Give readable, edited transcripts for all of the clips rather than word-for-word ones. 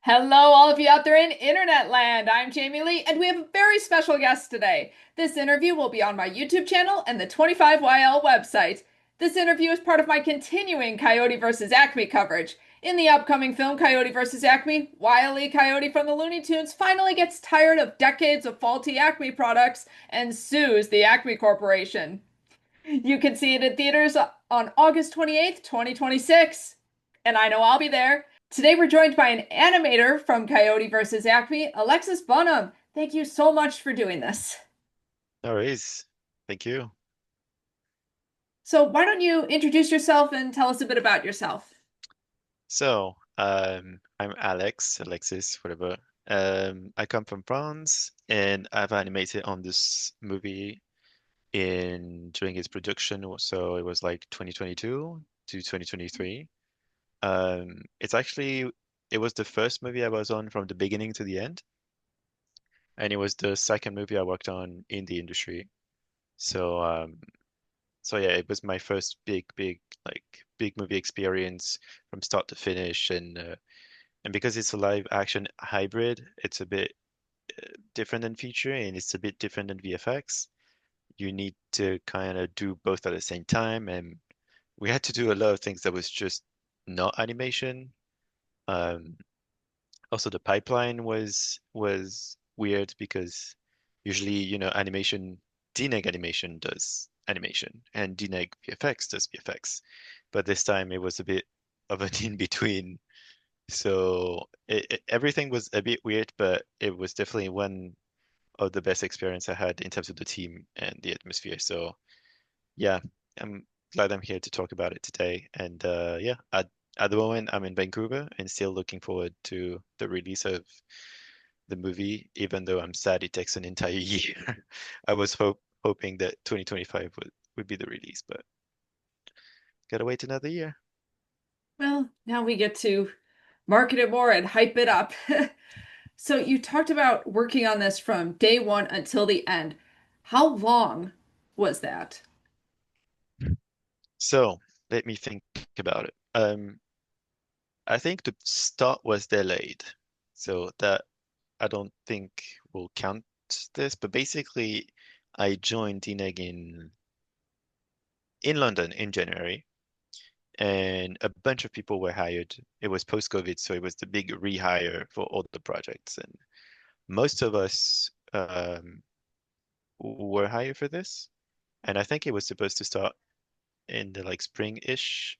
Hello, all of you out there in internet land. I'm Jamie Lee, and we have a very special guest today. This interview will be on my YouTube channel and the 25YL website. This interview is part of my continuing Coyote vs. Acme coverage. In the upcoming film Coyote vs. Acme, Wile Coyote from the Looney Tunes finally gets tired of decades of faulty Acme products and sues the Acme Corporation. You can see it in theaters on August 28th, 2026. And I know I'll be there. Today we're joined by an animator from Coyote vs. Acme, Alexis Bonhomme. Thank you so much for doing this. No worries. Thank you. So why don't you introduce yourself and tell us a bit about yourself? I'm Alexis, whatever. I come from France and I've animated on this movie in during its production. So it was like 2022 to 2023. It was the first movie I was on from the beginning to the end, and it was the second movie I worked on in the industry. So, um, So yeah, it was my first big movie experience from start to finish, and because it's a live action hybrid, it's a bit different than feature and it's a bit different than VFX. You need to kind of do both at the same time, and we had to do a lot of things that was just not animation. Um, Also, the pipeline was weird because usually, animation, DNEG animation does animation and DNEG VFX does VFX. But this time it was a bit of an in between. So everything was a bit weird, but it was definitely one of the best experience I had in terms of the team and the atmosphere. So yeah, I'm glad I'm here to talk about it today. And yeah, at the moment I'm in Vancouver and still looking forward to the release of the movie, even though I'm sad it takes an entire year. I was hoping that 2025 would be the release, but gotta wait another year. Well, now we get to market it more and hype it up. So you talked about working on this from day one until the end. How long was that? So let me think about it. I think the start was delayed, so that I don't think will count this, but basically I joined DNEG in London in January, and a bunch of people were hired. It was post-COVID, so it was the big rehire for all the projects, and most of us were hired for this. And I think it was supposed to start in the like spring-ish,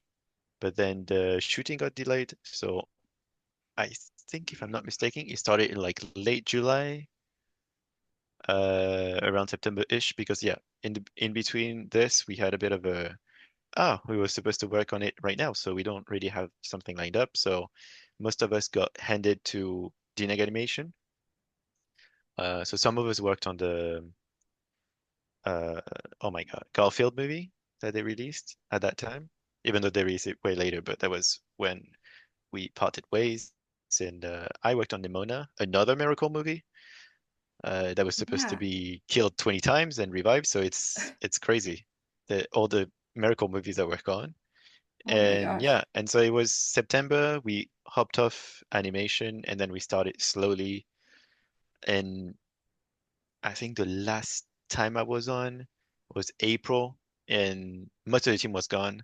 but then the shooting got delayed. So I think, if I'm not mistaken, it started in like late July, around September-ish, because yeah, in between this, we had a bit of we were supposed to work on it right now, so we don't really have something lined up. So most of us got handed to DNEG animation. So some of us worked on the uh, oh my God, Garfield movie that they released at that time, even though they released it way later, but that was when we parted ways. And I worked on Nimona, another miracle movie that was supposed to Yeah. be killed 20 times and revived. So it's crazy that all the miracle movies I work on. Oh my And gosh. yeah, and so it was September, we hopped off animation and then we started slowly. And I think the last time I was on was April and most of the team was gone.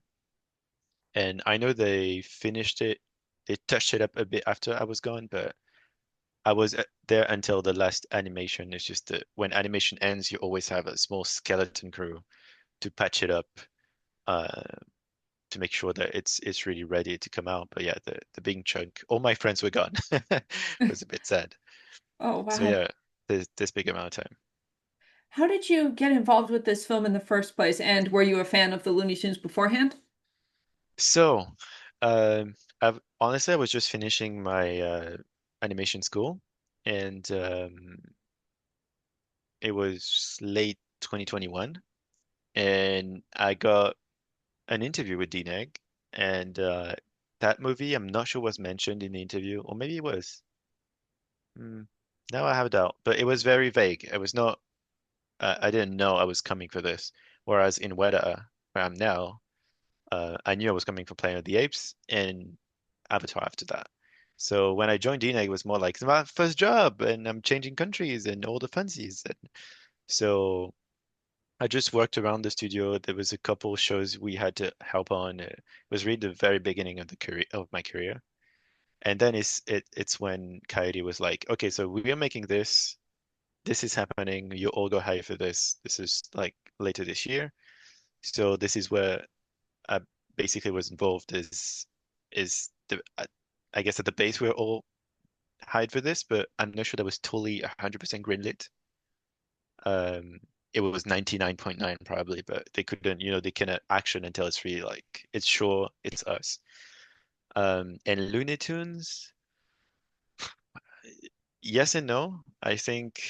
And I know they finished it, they touched it up a bit after I was gone, but I was there until the last animation. It's just that when animation ends, you always have a small skeleton crew to patch it up, uh, to make sure that it's really ready to come out. But yeah, the big chunk, all my friends were gone. It was a bit sad. Oh So wow. yeah, there's this big amount of time. How did you get involved with this film in the first place? And were you a fan of the Looney Tunes beforehand? So, honestly, I was just finishing my animation school, and it was late 2021, and I got an interview with DNEG, and that movie I'm not sure was mentioned in the interview, or maybe it was. Hmm, now I have a doubt, but it was very vague. It was not. I didn't know I was coming for this. Whereas in Weta, where I'm now, I knew I was coming for Planet of the Apes and Avatar after that. So when I joined DNEG, it was more like it's my first job, and I'm changing countries and all the funsies. And so I just worked around the studio. There was a couple shows we had to help on. It was really the very beginning of the career of my career. And then it's when Coyote was like, okay, so we are making this. This is happening. You all go hire for this. This is like later this year. So this is where I basically was involved is I guess at the base we're all hired for this, but I'm not sure that was totally 100% greenlit. Um, it was 99.9 probably, but they couldn't, they cannot action until it's really like it's sure it's us. And Looney Tunes, yes and no. I think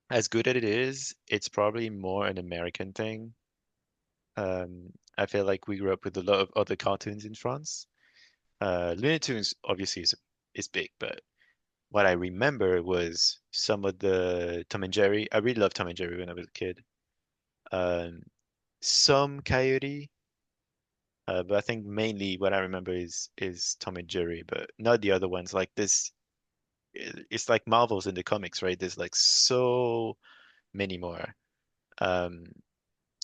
as good as it is, it's probably more an American thing. I feel like we grew up with a lot of other cartoons in France. Looney Tunes obviously is big, but what I remember was some of the Tom and Jerry. I really loved Tom and Jerry when I was a kid. Um, some Coyote, but I think mainly what I remember is Tom and Jerry, but not the other ones. Like this, it's like Marvel's in the comics, right? There's like many more, um,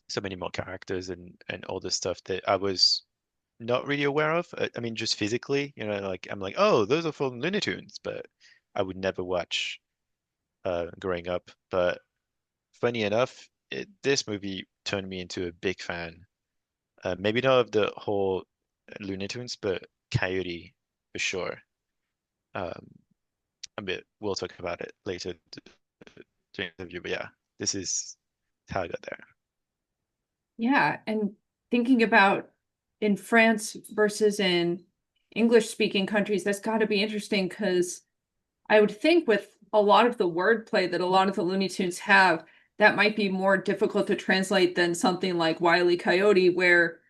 so many more characters and all this stuff that I was not really aware of. I mean, just physically, like I'm like, oh, those are from Looney Tunes, but I would never watch growing up. But funny enough, this movie turned me into a big fan. Maybe not of the whole Looney Tunes, but Coyote for sure. Um, we'll talk about it later during the interview, but yeah, this is how I got there. Yeah, and thinking about in France versus in English speaking countries, that's got to be interesting because I would think with a lot of the wordplay that a lot of the Looney Tunes have, that might be more difficult to translate than something like Wile E. Coyote, where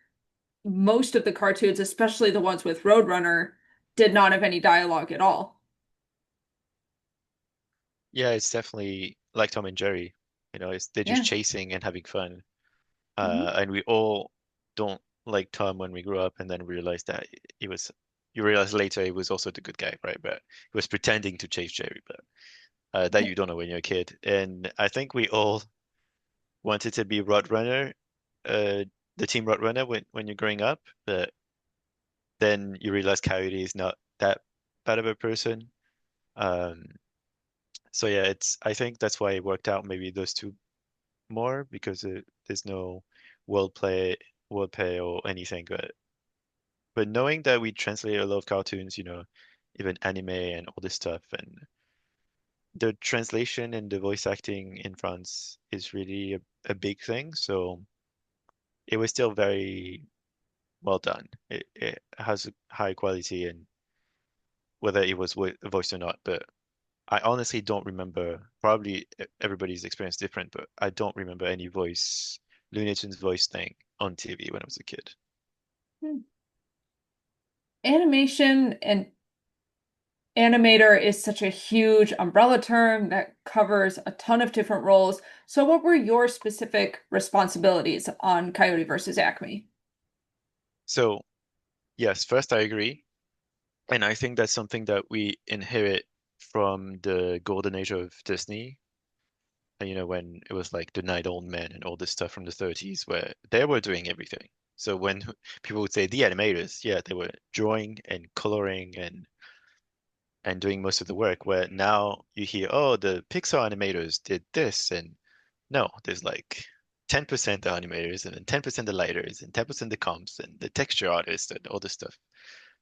most of the cartoons, especially the ones with Roadrunner, did not have any dialogue at all. Yeah, it's definitely like Tom and Jerry. They're just Yeah. chasing and having fun. Mhm. And we all don't like Tom when we grew up, and then realized that he was. You realize later he was also the good guy, right? But he was pretending to chase Jerry, but that you don't know when you're a kid. And I think we all wanted to be Roadrunner, uh, the team Roadrunner when you're growing up, but then you realize Coyote is not that bad of a person. Um, so yeah, I think that's why it worked out maybe those two more because there's no world play, world play or anything. But knowing that we translate a lot of cartoons, even anime and all this stuff, and the translation and the voice acting in France is really a big thing. So it was still very well done. It has a high quality and whether it was voiced or not. But I honestly don't remember. Probably everybody's experience different, but I don't remember any Looney Tunes voice thing on TV when I was a kid. Animation and animator is such a huge umbrella term that covers a ton of different roles. So, what were your specific responsibilities on Coyote versus Acme? So yes, first I agree, and I think that's something that we inherit from the golden age of Disney. And, when it was like the Night Old Men and all this stuff from the 30s, where they were doing everything. So when people would say the animators, yeah, they were drawing and coloring and doing most of the work. Where now you hear, oh, the Pixar animators did this, and no, there's like 10% the animators, and then 10% the lighters, and 10% the comps, and the texture artists, and all this stuff.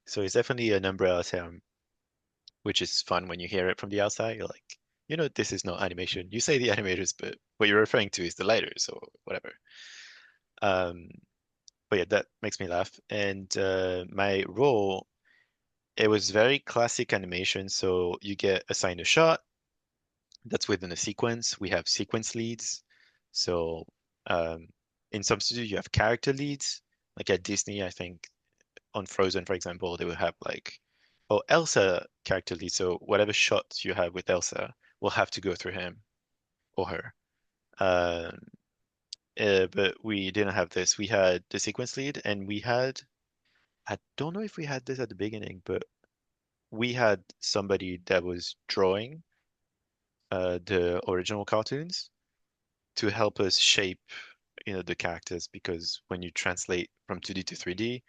So it's definitely an umbrella term, which is fun when you hear it from the outside. You're like, this is not animation. You say the animators, but what you're referring to is the lighters or whatever. Um, but yeah, that makes me laugh. And my role, it was very classic animation. So you get assigned a shot that's within a sequence. We have sequence leads. So um, in some studios, you have character leads. Like at Disney, I think on Frozen, for example, they will have like, oh, Elsa character lead. So whatever shots you have with Elsa will have to go through him or her. Um, but we didn't have this. We had the sequence lead, and I don't know if we had this at the beginning, but we had somebody that was drawing the original cartoons to help us shape, the characters because when you translate from 2D to 3D,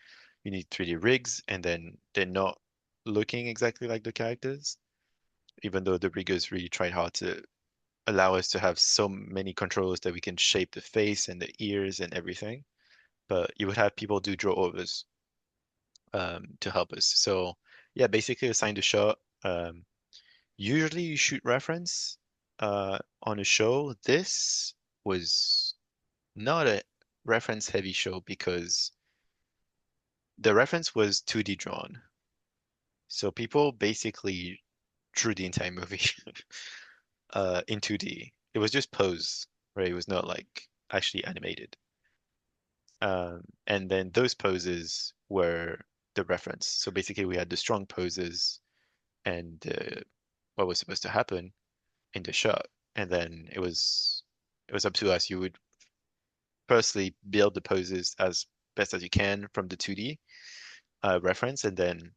you need 3D rigs, and then they're not looking exactly like the characters, even though the riggers really tried hard to allow us to have so many controls that we can shape the face and the ears and everything. But you would have people do draw overs to help us. So yeah, basically assign the shot. Usually you shoot reference on a show. This was not a reference heavy show because the reference was 2D drawn. So people basically drew the entire movie in 2D. It was just pose, right? It was not like actually animated. And then those poses were the reference. So basically we had the strong poses and what was supposed to happen in the shot. And then it was up to us. You would firstly build the poses as best as you can from the 2D reference, and then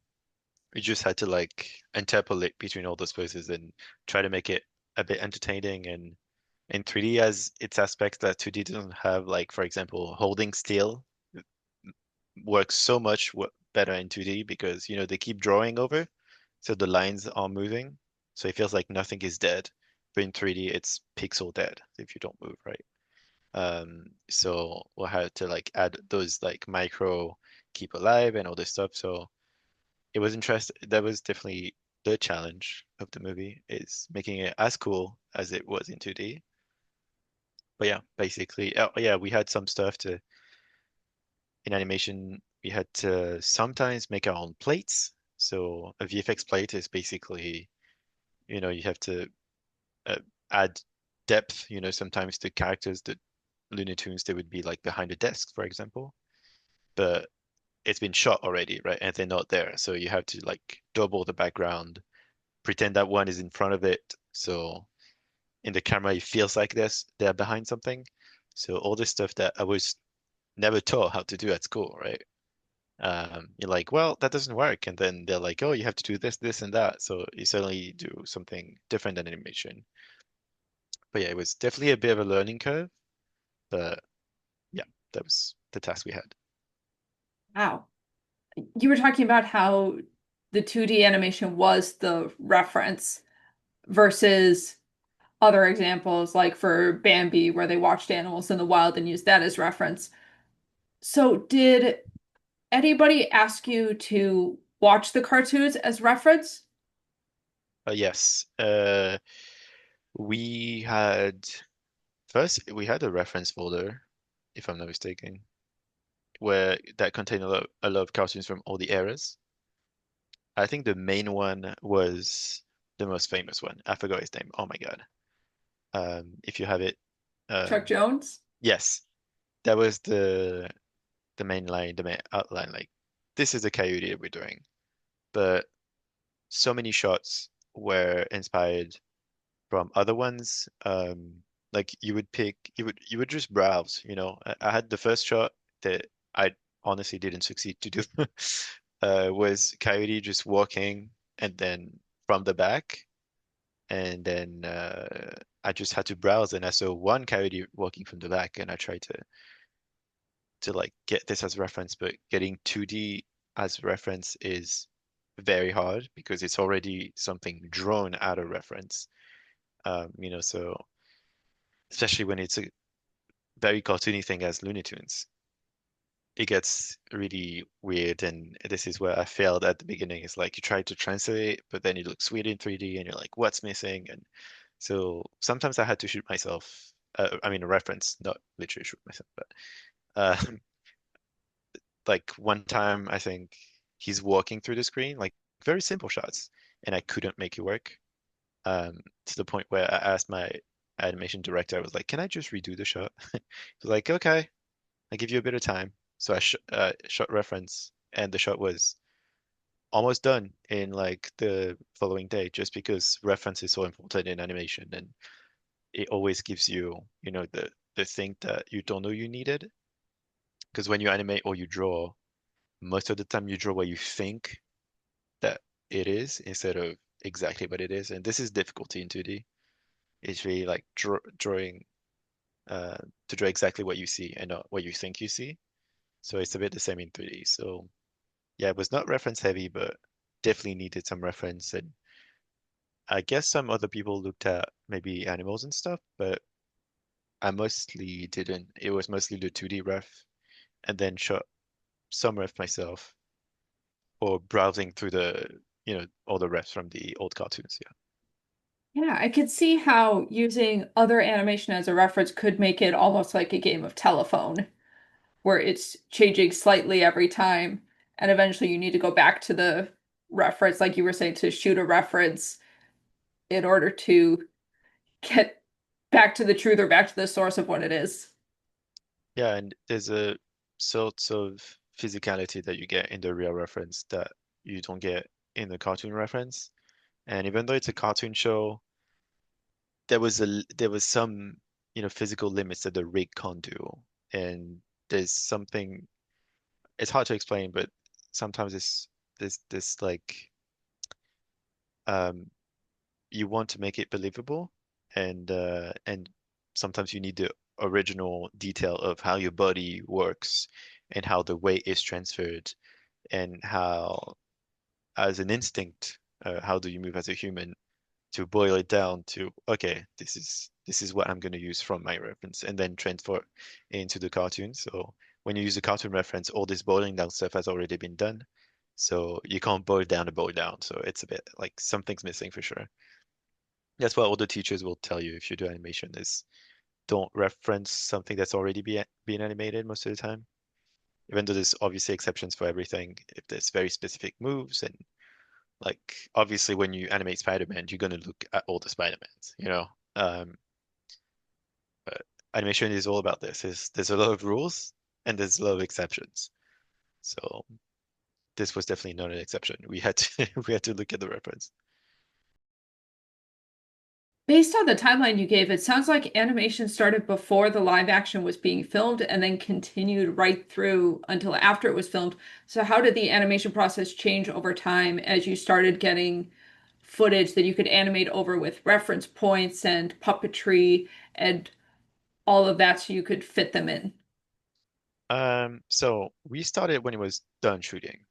you just had to like interpolate between all those poses and try to make it a bit entertaining. And in 3D has its aspects that 2D doesn't have, like for example, holding still works so much better in 2D because they keep drawing over, so the lines are moving, so it feels like nothing is dead. But in 3D, it's pixel dead if you don't move, right? So we'll have to like add those like micro keep alive and all this stuff. So it was interesting. That was definitely the challenge of the movie is making it as cool as it was in 2D. But yeah, basically, oh, yeah, we had some stuff to in animation. We had to sometimes make our own plates. So a VFX plate is basically, you have to uh, add depth. Sometimes the characters, the Looney Tunes, they would be like behind a desk, for example, but it's been shot already, right? And they're not there. So you have to like double the background, pretend that one is in front of it. So in the camera, it feels like they're behind something. So all this stuff that I was never taught how to do at school, right? You're like, well, that doesn't work. And then they're like, oh, you have to do this, this, and that. So you suddenly do something different than animation. But yeah, it was definitely a bit of a learning curve. But yeah, that was the task we had. Wow. You were talking about how the 2D animation was the reference versus other examples, like for Bambi, where they watched animals in the wild and used that as reference. So, did anybody ask you to watch the cartoons as reference? Yes, we had first we had a reference folder, if I'm not mistaken, where that contained a lot of cartoons from all the eras. I think the main one was the most famous one. I forgot his name. Oh my God. If you have it, Chuck um, Jones? yes, that was the main line, the main outline. Like, this is the Coyote we're doing. But so many shots were inspired from other ones. Like you would just browse. I had the first shot that I honestly didn't succeed to do. Was Coyote just walking and then from the back, and then I just had to browse and I saw one coyote walking from the back, and I tried to like get this as reference, but getting 2D as reference is very hard because it's already something drawn out of reference. So especially when it's a very cartoony thing as Looney Tunes, it gets really weird. And this is where I failed at the beginning. It's like you try to translate it, but then it looks weird in 3D and you're like, what's missing? And so sometimes I had to shoot myself. I mean, a reference, not literally shoot myself, but uh, like one time I think he's walking through the screen, like very simple shots, and I couldn't make it work. To the point where I asked my animation director, I was like, "Can I just redo the shot?" He was like, "Okay, I'll give you a bit of time." So I sh shot reference, and the shot was almost done in like the following day, just because reference is so important in animation, and it always gives you, the thing that you don't know you needed. Because when you animate or you draw, most of the time you draw what you think that it is instead of exactly what it is. And this is difficulty in 2D. It's really like drawing uh, to draw exactly what you see and not what you think you see. So it's a bit the same in 3D. So yeah, it was not reference heavy, but definitely needed some reference. And I guess some other people looked at maybe animals and stuff, but I mostly didn't. It was mostly the 2D ref and then shot some ref myself or browsing through all the refs from the old cartoons. Yeah. Yeah, I could see how using other animation as a reference could make it almost like a game of telephone, where it's changing slightly every time, and eventually you need to go back to the reference, like you were saying, to shoot a reference in order to get back to the truth or back to the source of what it is. Yeah, and there's a sort of physicality that you get in the real reference that you don't get in the cartoon reference. And even though it's a cartoon show, there was some, physical limits that the rig can't do. And there's something, it's hard to explain, but sometimes it's this like um you want to make it believable and sometimes you need the original detail of how your body works and how the weight is transferred and how as an instinct how do you move as a human to boil it down to okay this is what I'm going to use from my reference and then transfer into the cartoon. So when you use a cartoon reference all this boiling down stuff has already been done, so you can't boil down to boil down, so it's a bit like something's missing for sure. That's what all the teachers will tell you if you do animation is don't reference something that's already being animated most of the time. Even though there's obviously exceptions for everything, if there's very specific moves and like obviously when you animate Spider-Man, you're gonna look at all the Spider-Mans. But animation is all about this. There's a lot of rules and there's a lot of exceptions. So this was definitely not an exception. We had to we had to look at the reference. Based on the timeline you gave, it sounds like animation started before the live action was being filmed and then continued right through until after it was filmed. So, how did the animation process change over time as you started getting footage that you could animate over with reference points and puppetry and all of that so you could fit them in? So we started when it was done shooting.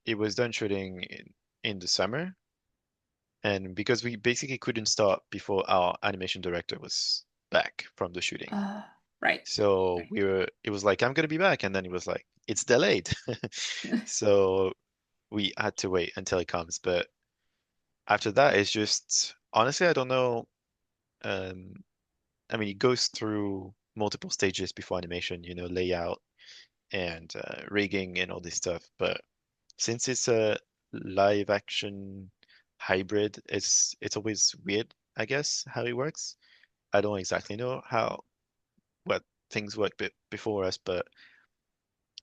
It was done shooting in the summer, and because we basically couldn't start before our animation director was back from the shooting. Uh, right. So it was like, I'm gonna be back, and then it was like, it's delayed. So we had to wait until it comes. But after that, it's just honestly, I don't know. Um, I mean, it goes through multiple stages before animation, layout and rigging and all this stuff. But since it's a live action hybrid, it's always weird, I guess, how it works. I don't exactly know how what things worked before us, but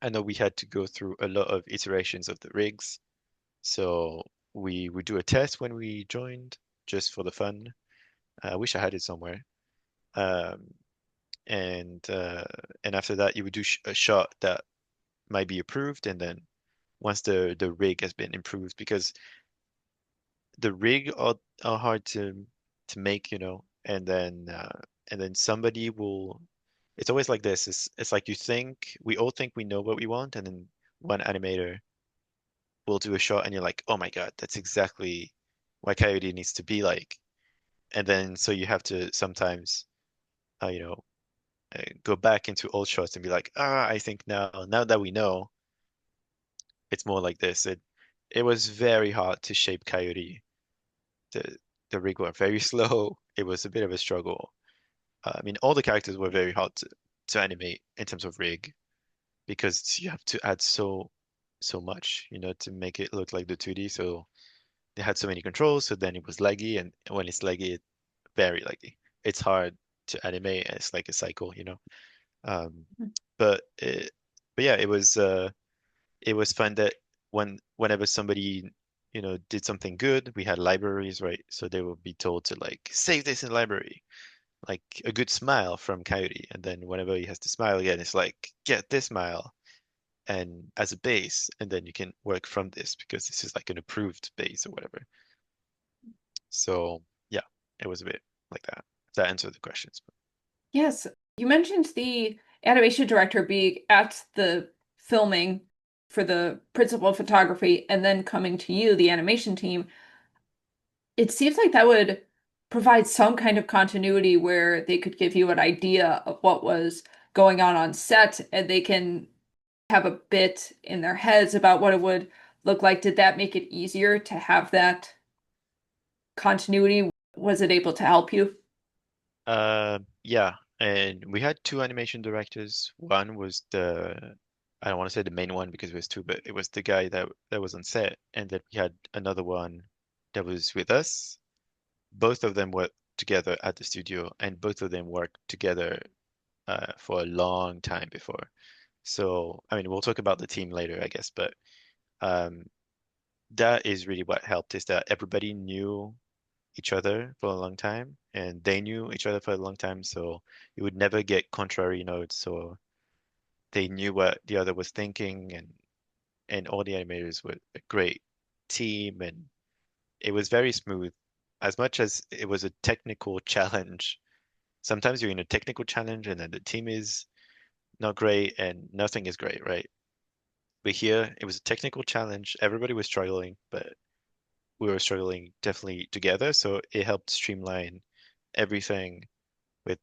I know we had to go through a lot of iterations of the rigs. So we would do a test when we joined, just for the fun. I wish I had it somewhere. Um, and uh, and after that, you would do sh a shot that might be approved, and then once the rig has been improved, because the rig are hard to make, and then somebody will. It's always like this. It's like we all think we know what we want, and then one animator will do a shot, and you're like, oh my God, that's exactly what Coyote needs to be like. And then so you have to sometimes, uh, you know, go back into old shots and be like, I think now that we know, it's more like this. It was very hard to shape Coyote. The the rig were very slow. It was a bit of a struggle. I mean, all the characters were very hard to animate in terms of rig because you have to add so much, to make it look like the 2D. So they had so many controls, so then it was laggy, and when it's laggy, it's very laggy. It's hard to animate. It's like a cycle. Um, but yeah, it was fun that whenever somebody did something good, we had libraries, right? So they would be told to like save this in library, like a good smile from Coyote, and then whenever he has to smile again, it's like get this smile, and as a base, and then you can work from this because this is like an approved base or whatever. So yeah, it was a bit like that. If that answered the questions. Yes, you mentioned the animation director being at the filming for the principal photography and then coming to you, the animation team. It seems like that would provide some kind of continuity where they could give you an idea of what was going on set and they can have a bit in their heads about what it would look like. Did that make it easier to have that continuity? Was it able to help you? Yeah, and we had two animation directors. One was I don't want to say the main one because it was two, but it was the guy that was on set, and then we had another one that was with us. Both of them worked together at the studio, and both of them worked together for a long time before. So, I mean, we'll talk about the team later, I guess, but um, that is really what helped is that everybody knew each other for a long time, and they knew each other for a long time, so you would never get contrary notes, or they knew what the other was thinking, and all the animators were a great team, and it was very smooth. As much as it was a technical challenge, sometimes you're in a technical challenge, and then the team is not great, and nothing is great, right? But here, it was a technical challenge. Everybody was struggling, but we were struggling definitely together, so it helped streamline everything with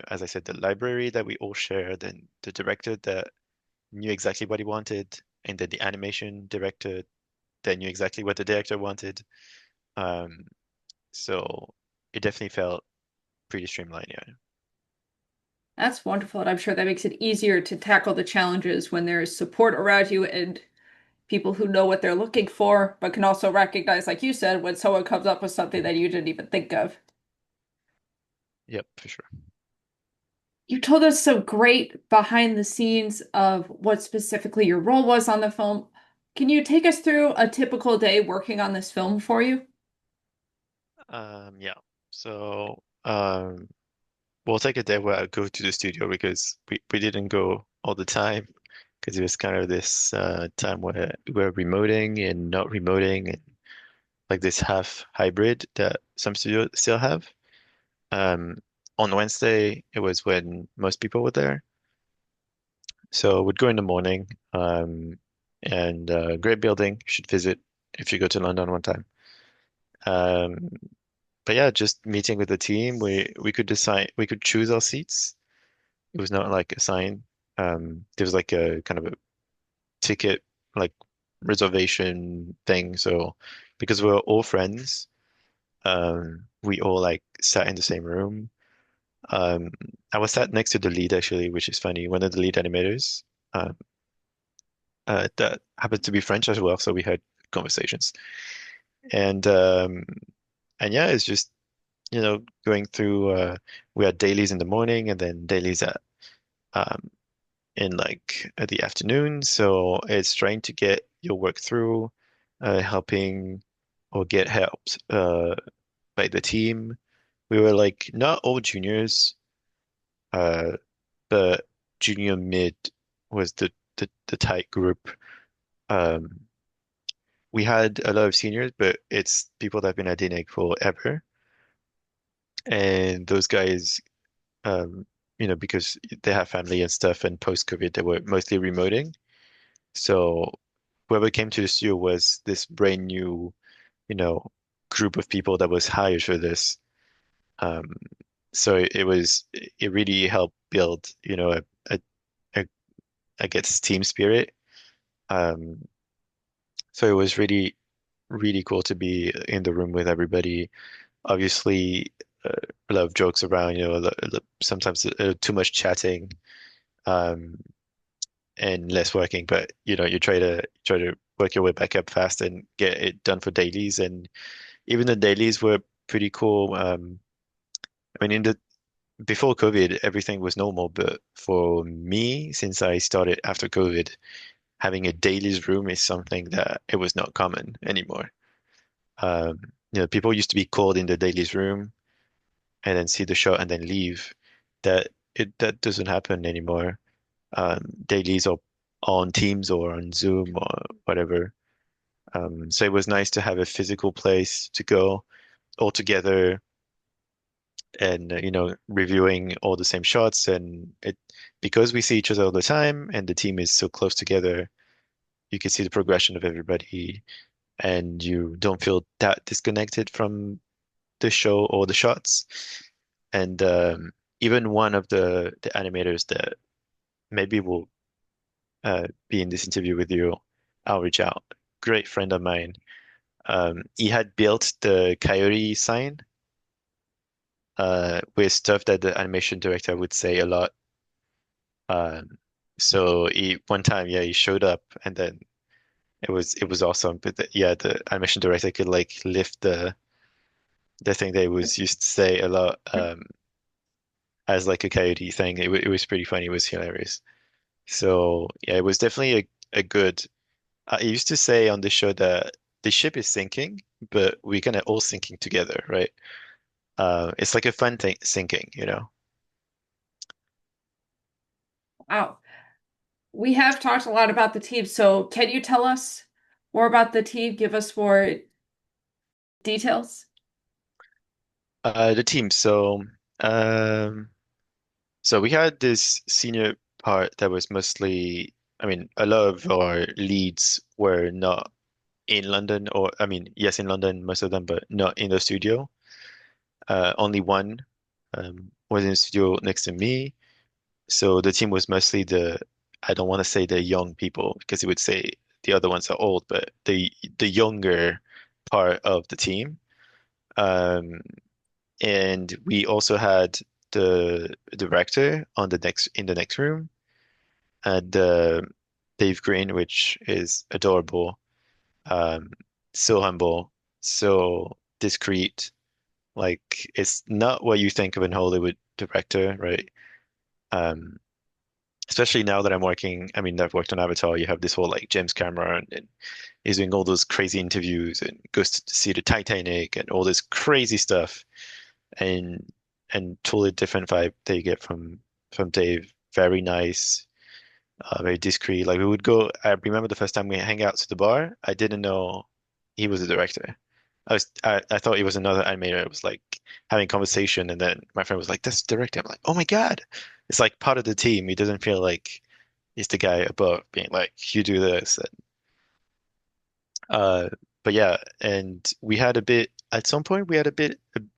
as I said, the library that we all shared, and the director that knew exactly what he wanted, and then the animation director that knew exactly what the director wanted. Um, so it definitely felt pretty streamlined, yeah. That's wonderful, and I'm sure that makes it easier to tackle the challenges when there's support around you and people who know what they're looking for, but can also recognize, like you said, when someone comes up with something that you didn't even think of. Yep, for sure. You told us some great behind the scenes of what specifically your role was on the film. Can you take us through a typical day working on this film for you? Yeah. So we'll take a day where I go to the studio because we didn't go all the time because it was kind of this time where we're remoting and not remoting, and like this half hybrid that some studios still have. Um, on Wednesday, it was when most people were there. So we'd go in the morning, and great building, you should visit if you go to London one time. Um, but yeah, just meeting with the team, we could decide, we could choose our seats. It was not like assigned. There was like a kind of a ticket, like reservation thing. So because we were all friends, we all like sat in the same room. Um, I was sat next to the lead actually, which is funny. One of the lead animators, um, that happened to be French as well, so we had conversations. And yeah, it's just going through. We had dailies in the morning, and then dailies um, in like at the afternoon. So it's trying to get your work through, helping or get helped by the team. We were like not all juniors, uh, but junior mid was the tight group. Um, we had a lot of seniors, but it's people that have been at DNEG forever. And those guys, um, because they have family and stuff, and post-COVID, they were mostly remoting. So whoever came to the studio was this brand new, you know, group of people that was hired for this. Um, so it really helped build, a, a I guess team spirit. Um, so it was really, really cool to be in the room with everybody. Obviously, uh, a lot of jokes around, sometimes too much chatting, um, and less working. But you try to work your way back up fast and get it done for dailies. And even the dailies were pretty cool. I mean, in the before COVID, everything was normal, but for me, since I started after COVID, having a dailies room is something that it was not common anymore. Um, people used to be called in the dailies room and then see the show and then leave. That doesn't happen anymore. Dailies are on Teams or on Zoom or whatever. So it was nice to have a physical place to go all together and reviewing all the same shots and it because we see each other all the time and the team is so close together, you can see the progression of everybody and you don't feel that disconnected from the show or the shots. And even one of the animators that maybe will be in this interview with you, I'll reach out. Great friend of mine. He had built the Coyote sign with stuff that the animation director would say a lot. Um, so one time, yeah, he showed up and then it was awesome. But yeah, the animation director could like lift the thing they was used to say a lot as like a coyote thing. It was pretty funny. It was hilarious. So yeah, it was definitely a good. I used to say on the show that the ship is sinking, but we're kind of all sinking together, right? It's like a fun thing sinking, you know. Wow. We have talked a lot about the team, so can you tell us more about the team? Give us more details. The team. Um, so we had this senior part that was mostly. I mean, a lot of our leads were not in London, or I mean, yes, in London, most of them, but not in the studio. Only one was in the studio next to me. So the team was mostly I don't want to say the young people because it would say the other ones are old, but the younger part of the team. Um, and we also had the director on the next room, and Dave Green, which is adorable, um, so humble, so discreet. Like it's not what you think of an Hollywood director, right? Um, Especially now that I'm working, I mean, I've worked on Avatar, you have this whole like James Cameron and he's doing all those crazy interviews and goes to see the Titanic and all this crazy stuff and totally different vibe that you get from Dave. Very nice, very discreet. Like we would go, I remember the first time we hang out to the bar, I didn't know he was a director. I thought he was another animator. It was like having conversation and then my friend was like, "That's the director." I'm like, "Oh my God." It's like part of the team. He doesn't feel like he's the guy above being like, "You do this." And, uh but yeah, and we had a bit at some point we had a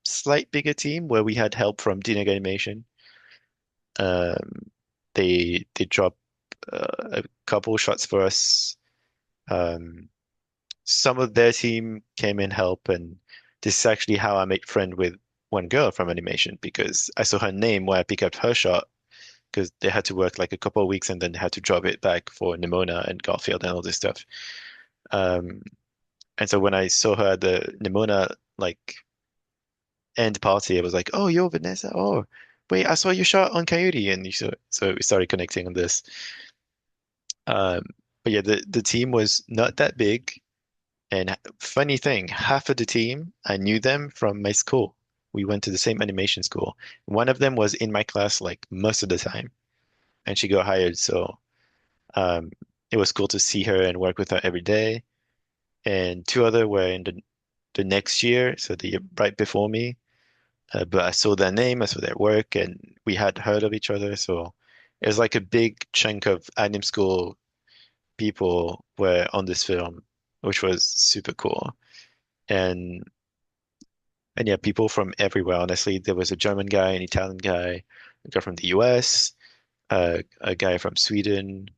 slight bigger team where we had help from DNG Animation. Um they dropped a couple shots for us. Um some of their team came in help, and this is actually how I made friend with one girl from animation because I saw her name where I picked up her shot because they had to work like a couple of weeks and then they had to drop it back for Nimona and Garfield and all this stuff. Um, and so when I saw her at the Nimona like end party, I was like, "Oh, you're Vanessa. Oh, wait, I saw your shot on Coyote," and so we started connecting on this. Um, but yeah, the team was not that big. And funny thing, half of the team, I knew them from my school. We went to the same animation school. One of them was in my class like most of the time, and she got hired. So um, it was cool to see her and work with her every day. And two other were in the next year, so the year right before me. But I saw their name, I saw their work, and we had heard of each other. So it was like a big chunk of anim school people were on this film, which was super cool. And And yeah, people from everywhere, honestly. There was a German guy, an Italian guy, a guy from the US, a guy from Sweden,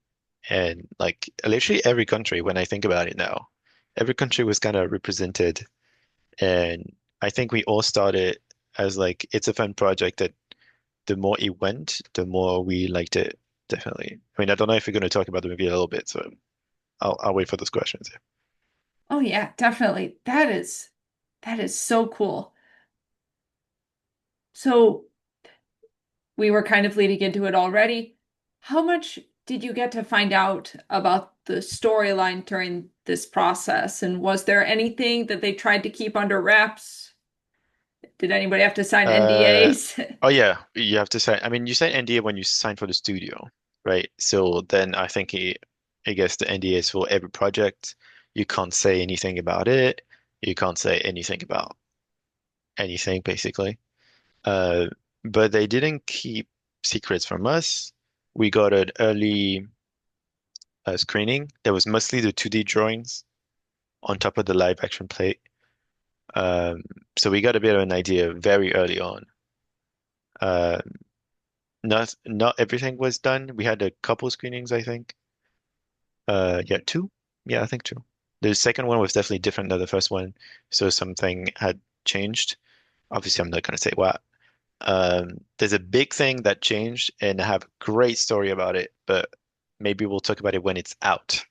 and like literally every country when I think about it now. Every country was kind of represented. And I think we all started as like it's a fun project that the more it went, the more we liked it, definitely. I mean, I don't know if you're going to talk about the movie a little bit, so I'll wait for those questions. Oh yeah, definitely. That is so cool. So we were kind of leading into it already. How much did you get to find out about the storyline during this process? And was there anything that they tried to keep under wraps? Did anybody have to sign Uh, NDAs? oh yeah, you have to sign. I mean, you sign NDA when you sign for the studio, right? So then I think he. I guess the NDA is for every project. You can't say anything about it. You can't say anything about anything, basically. Uh, but they didn't keep secrets from us. We got an early screening. There was mostly the 2D drawings on top of the live action plate. Um, so we got a bit of an idea very early on. Uh, not everything was done. We had a couple screenings, I think. Yeah, two. Yeah, I think two. The second one was definitely different than the first one, so something had changed. Obviously, I'm not going to say what. There's a big thing that changed, and I have a great story about it, but maybe we'll talk about it when it's out,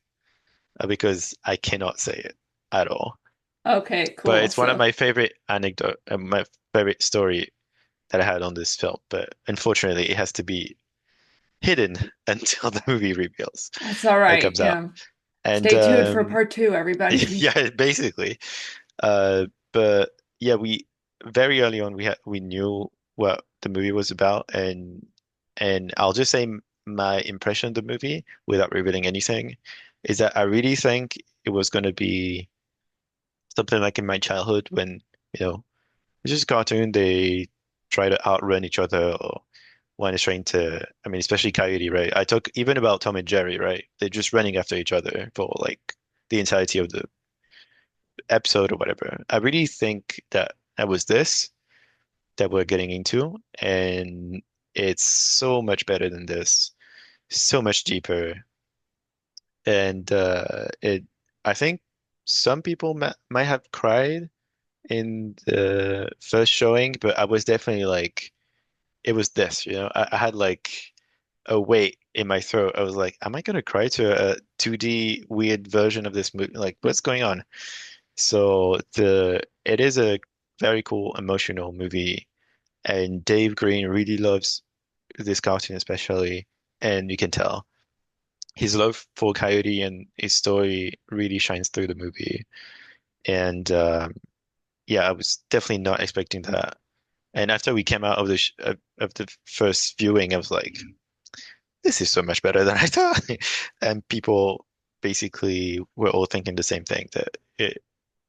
because I cannot say it at all. Okay, But cool. it's one of So, my favorite anecdote, my favorite story that I had on this film. But unfortunately, it has to be hidden until the movie reveals, that's all it right. comes out. Yeah. And Stay tuned for part two, everybody. yeah, basically. But yeah, we very early on we knew what the movie was about, and I'll just say my impression of the movie without revealing anything is that I really think it was going to be something like in my childhood when, you know, it's just a cartoon, they try to outrun each other or one is trying to, I mean, especially Coyote, right? I talk even about Tom and Jerry, right? They're just running after each other for like the entirety of the episode or whatever. I really think that that was this that we're getting into, and it's so much better than this, so much deeper, and I think some people might have cried in the first showing, but I was definitely like, it was this, you know, I had like a weight in my throat. I was like, am I gonna cry to a 2D weird version of this movie? Like, what's going on? So it is a very cool emotional movie, and Dave Green really loves this cartoon especially, and you can tell his love for Coyote and his story really shines through the movie. And yeah, I was definitely not expecting that. And after we came out of of the first viewing, I was like, this is so much better than I thought. And people basically were all thinking the same thing, that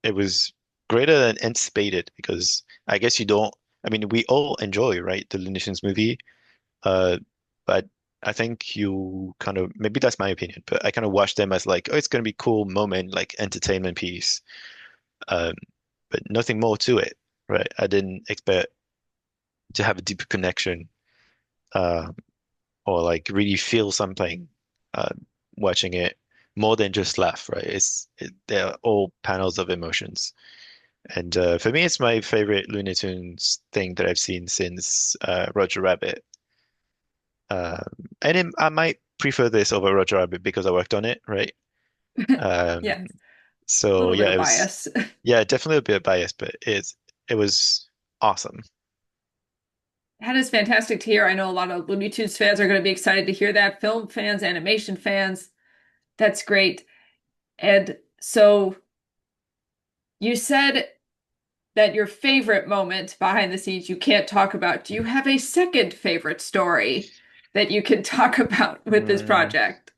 it was greater than anticipated, because I guess you don't, I mean, we all enjoy, right, the Looney Tunes movie. Uh, but I think you kind of, maybe that's my opinion, but I kind of watch them as like, oh, it's going to be cool moment, like entertainment piece. Um, but nothing more to it, right? I didn't expect to have a deeper connection, uh, or like really feel something, uh, watching it more than just laugh, right? They're all panels of emotions. And for me, it's my favorite Looney Tunes thing that I've seen since Roger Rabbit. Um, I might prefer this over Roger Rabbit because I worked on it, right? Um, Yes, a so little bit yeah, of it was, bias. yeah, definitely a bit biased, but it was awesome. That is fantastic to hear. I know a lot of Looney Tunes fans are going to be excited to hear that. Film fans, animation fans. That's great. And so you said that your favorite moment behind the scenes you can't talk about. Do you have a second favorite story that you can talk about with this Mm, project?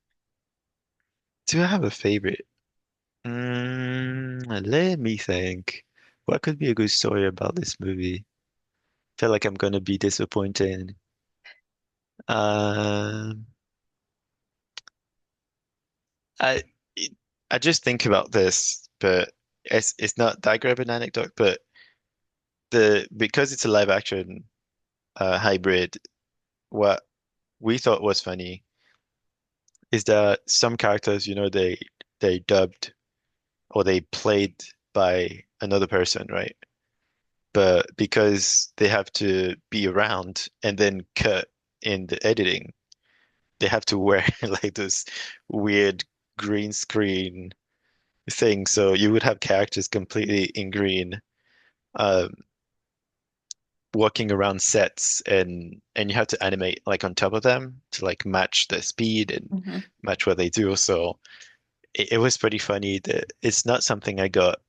do I have a favorite? Let me think. What could be a good story about this movie? Feel like I'm gonna be disappointed. Um, I I just think about this, but it's not that great of an anecdote. But the because it's a live action hybrid, what we thought was funny is that some characters, you know, they dubbed or they played by another person, right? But because they have to be around and then cut in the editing, they have to wear like this weird green screen thing. So you would have characters completely in green, um, walking around sets, and you have to animate like on top of them to like match the speed and Mhm. match what they do. So it was pretty funny that it's not something I got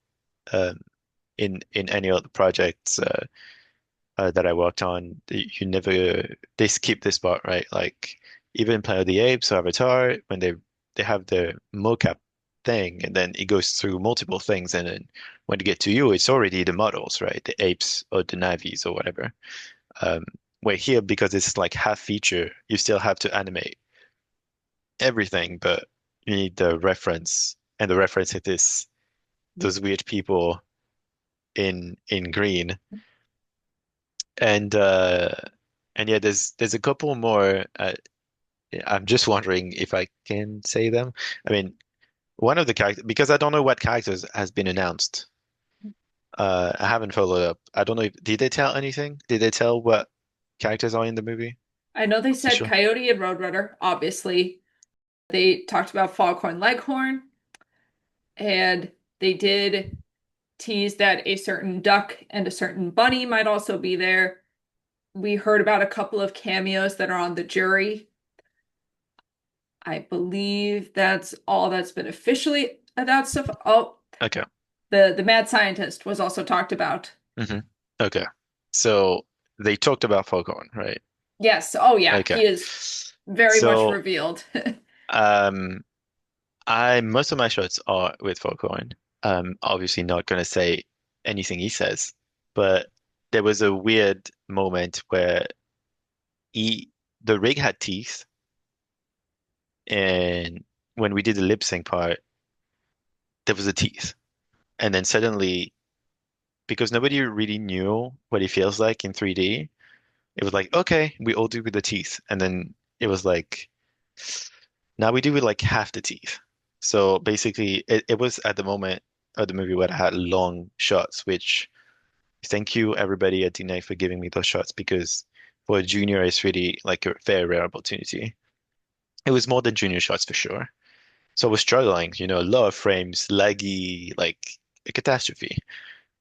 in any other projects that I worked on. You never, they skip this part, right? Like even Planet of the Apes or Avatar, when they they have the mocap thing, and then it goes through multiple things, and then when you get to you, it's already the models, right? The apes or the navies or whatever. Um, where here, because it's like half feature, you still have to animate everything, but you need the reference, and the reference it is those weird people in green. And and yeah, there's a couple more. I'm just wondering if I can say them. I mean, one of the characters, because I don't know what characters has been announced. I haven't followed up. I don't know if did they tell anything? Did they tell what characters are in the movie? I know they said Official? Coyote and Roadrunner, obviously. They talked about Foghorn Leghorn, and they did tease that a certain duck and a certain bunny might also be there. We heard about a couple of cameos that are on the jury. I believe that's all that's been officially announced. Oh, Okay. the mad scientist was also talked about. hmm Okay. So they talked about Foghorn, right? Yes. Oh, yeah. Okay. He is very much So revealed. um I most of my shots are with Foghorn. Obviously not gonna say anything he says, but there was a weird moment where he the rig had teeth, and when we did the lip sync part, there was a teeth. And then suddenly, because nobody really knew what it feels like in 3D, it was like, okay, we all do with the teeth. And then it was like, now we do with like half the teeth. So basically, it was at the moment of the movie where I had long shots, which thank you everybody at D-Night for giving me those shots because for a junior, it's really like a very rare opportunity. It was more than junior shots for sure. So I was struggling, a lot of frames, laggy, like a catastrophe.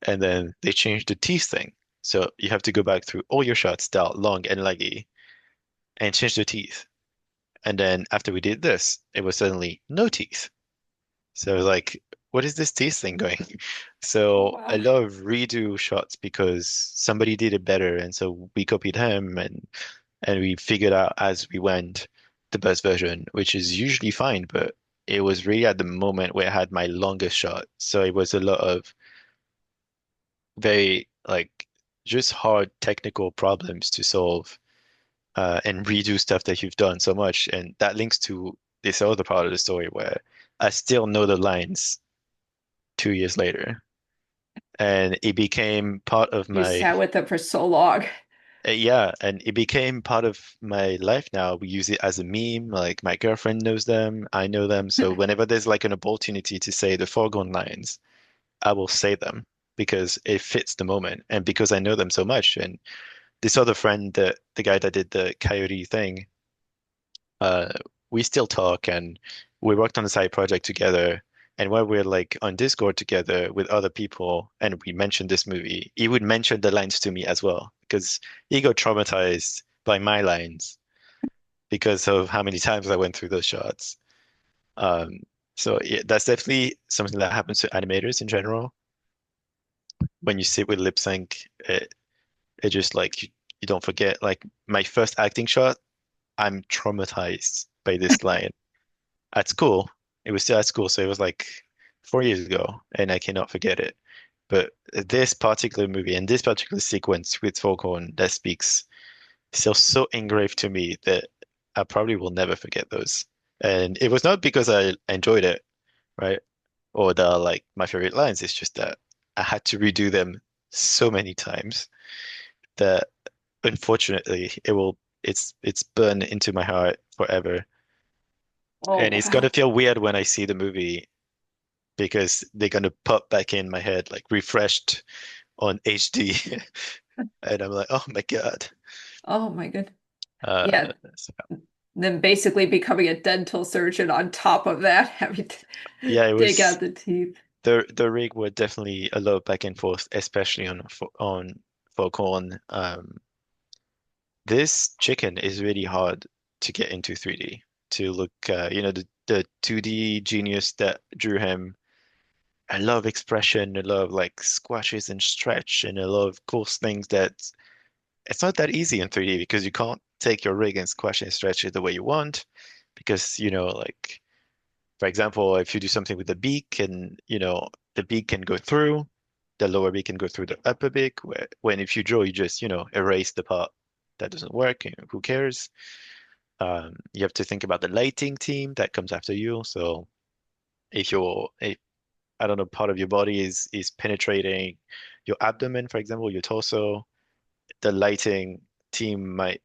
And then they changed the teeth thing. So you have to go back through all your shots that are long and laggy and change the teeth. And then after we did this, it was suddenly no teeth. So I was like, what is this teeth thing going? Oh, So a wow. lot of redo shots because somebody did it better. And so we copied him and we figured out as we went the best version, which is usually fine, but it was really at the moment where I had my longest shot. So it was a lot of very like just hard technical problems to solve and redo stuff that you've done so much. And that links to this other part of the story where I still know the lines 2 years later. And it became part of You my, sat with them for so long. yeah, and it became part of my life now. We use it as a meme. Like my girlfriend knows them, I know them. So whenever there's like an opportunity to say the foregone lines, I will say them because it fits the moment and because I know them so much. And this other friend, the guy that did the Coyote thing, uh, we still talk and we worked on the side project together. And while we're like on Discord together with other people and we mentioned this movie, he would mention the lines to me as well because he got traumatized by my lines because of how many times I went through those shots. Um, so yeah, that's definitely something that happens to animators in general. When you sit with lip sync, it just like you don't forget. Like my first acting shot, I'm traumatized by this line at school. It was still at school, so it was like 4 years ago, and I cannot forget it. But this particular movie and this particular sequence with Foghorn that speaks still so engraved to me that I probably will never forget those. And it was not because I enjoyed it, right? Or that are like my favorite lines. It's just that I had to redo them so many times that unfortunately it's burned into my heart forever. Oh, And it's gonna wow. feel weird when I see the movie because they're gonna pop back in my head like refreshed on HD. And I'm like, oh my God. Oh, my good. Uh, Yeah. so, Then basically becoming a dental surgeon on top of that, having to yeah, it dig was out the teeth. the rig were definitely a lot back and forth, especially on Foghorn. This chicken is really hard to get into 3D. To look, the 2D genius that drew him. I love expression, I love like squashes and stretch, and I love cool things that it's not that easy in 3D because you can't take your rig and squash and stretch it the way you want because, like For example, if you do something with the beak and, the beak can go through, the lower beak can go through the upper beak, when if you draw, you just, erase the part that doesn't work, who cares? You have to think about the lighting team that comes after you. So if I don't know, part of your body is penetrating your abdomen, for example, your torso, the lighting team might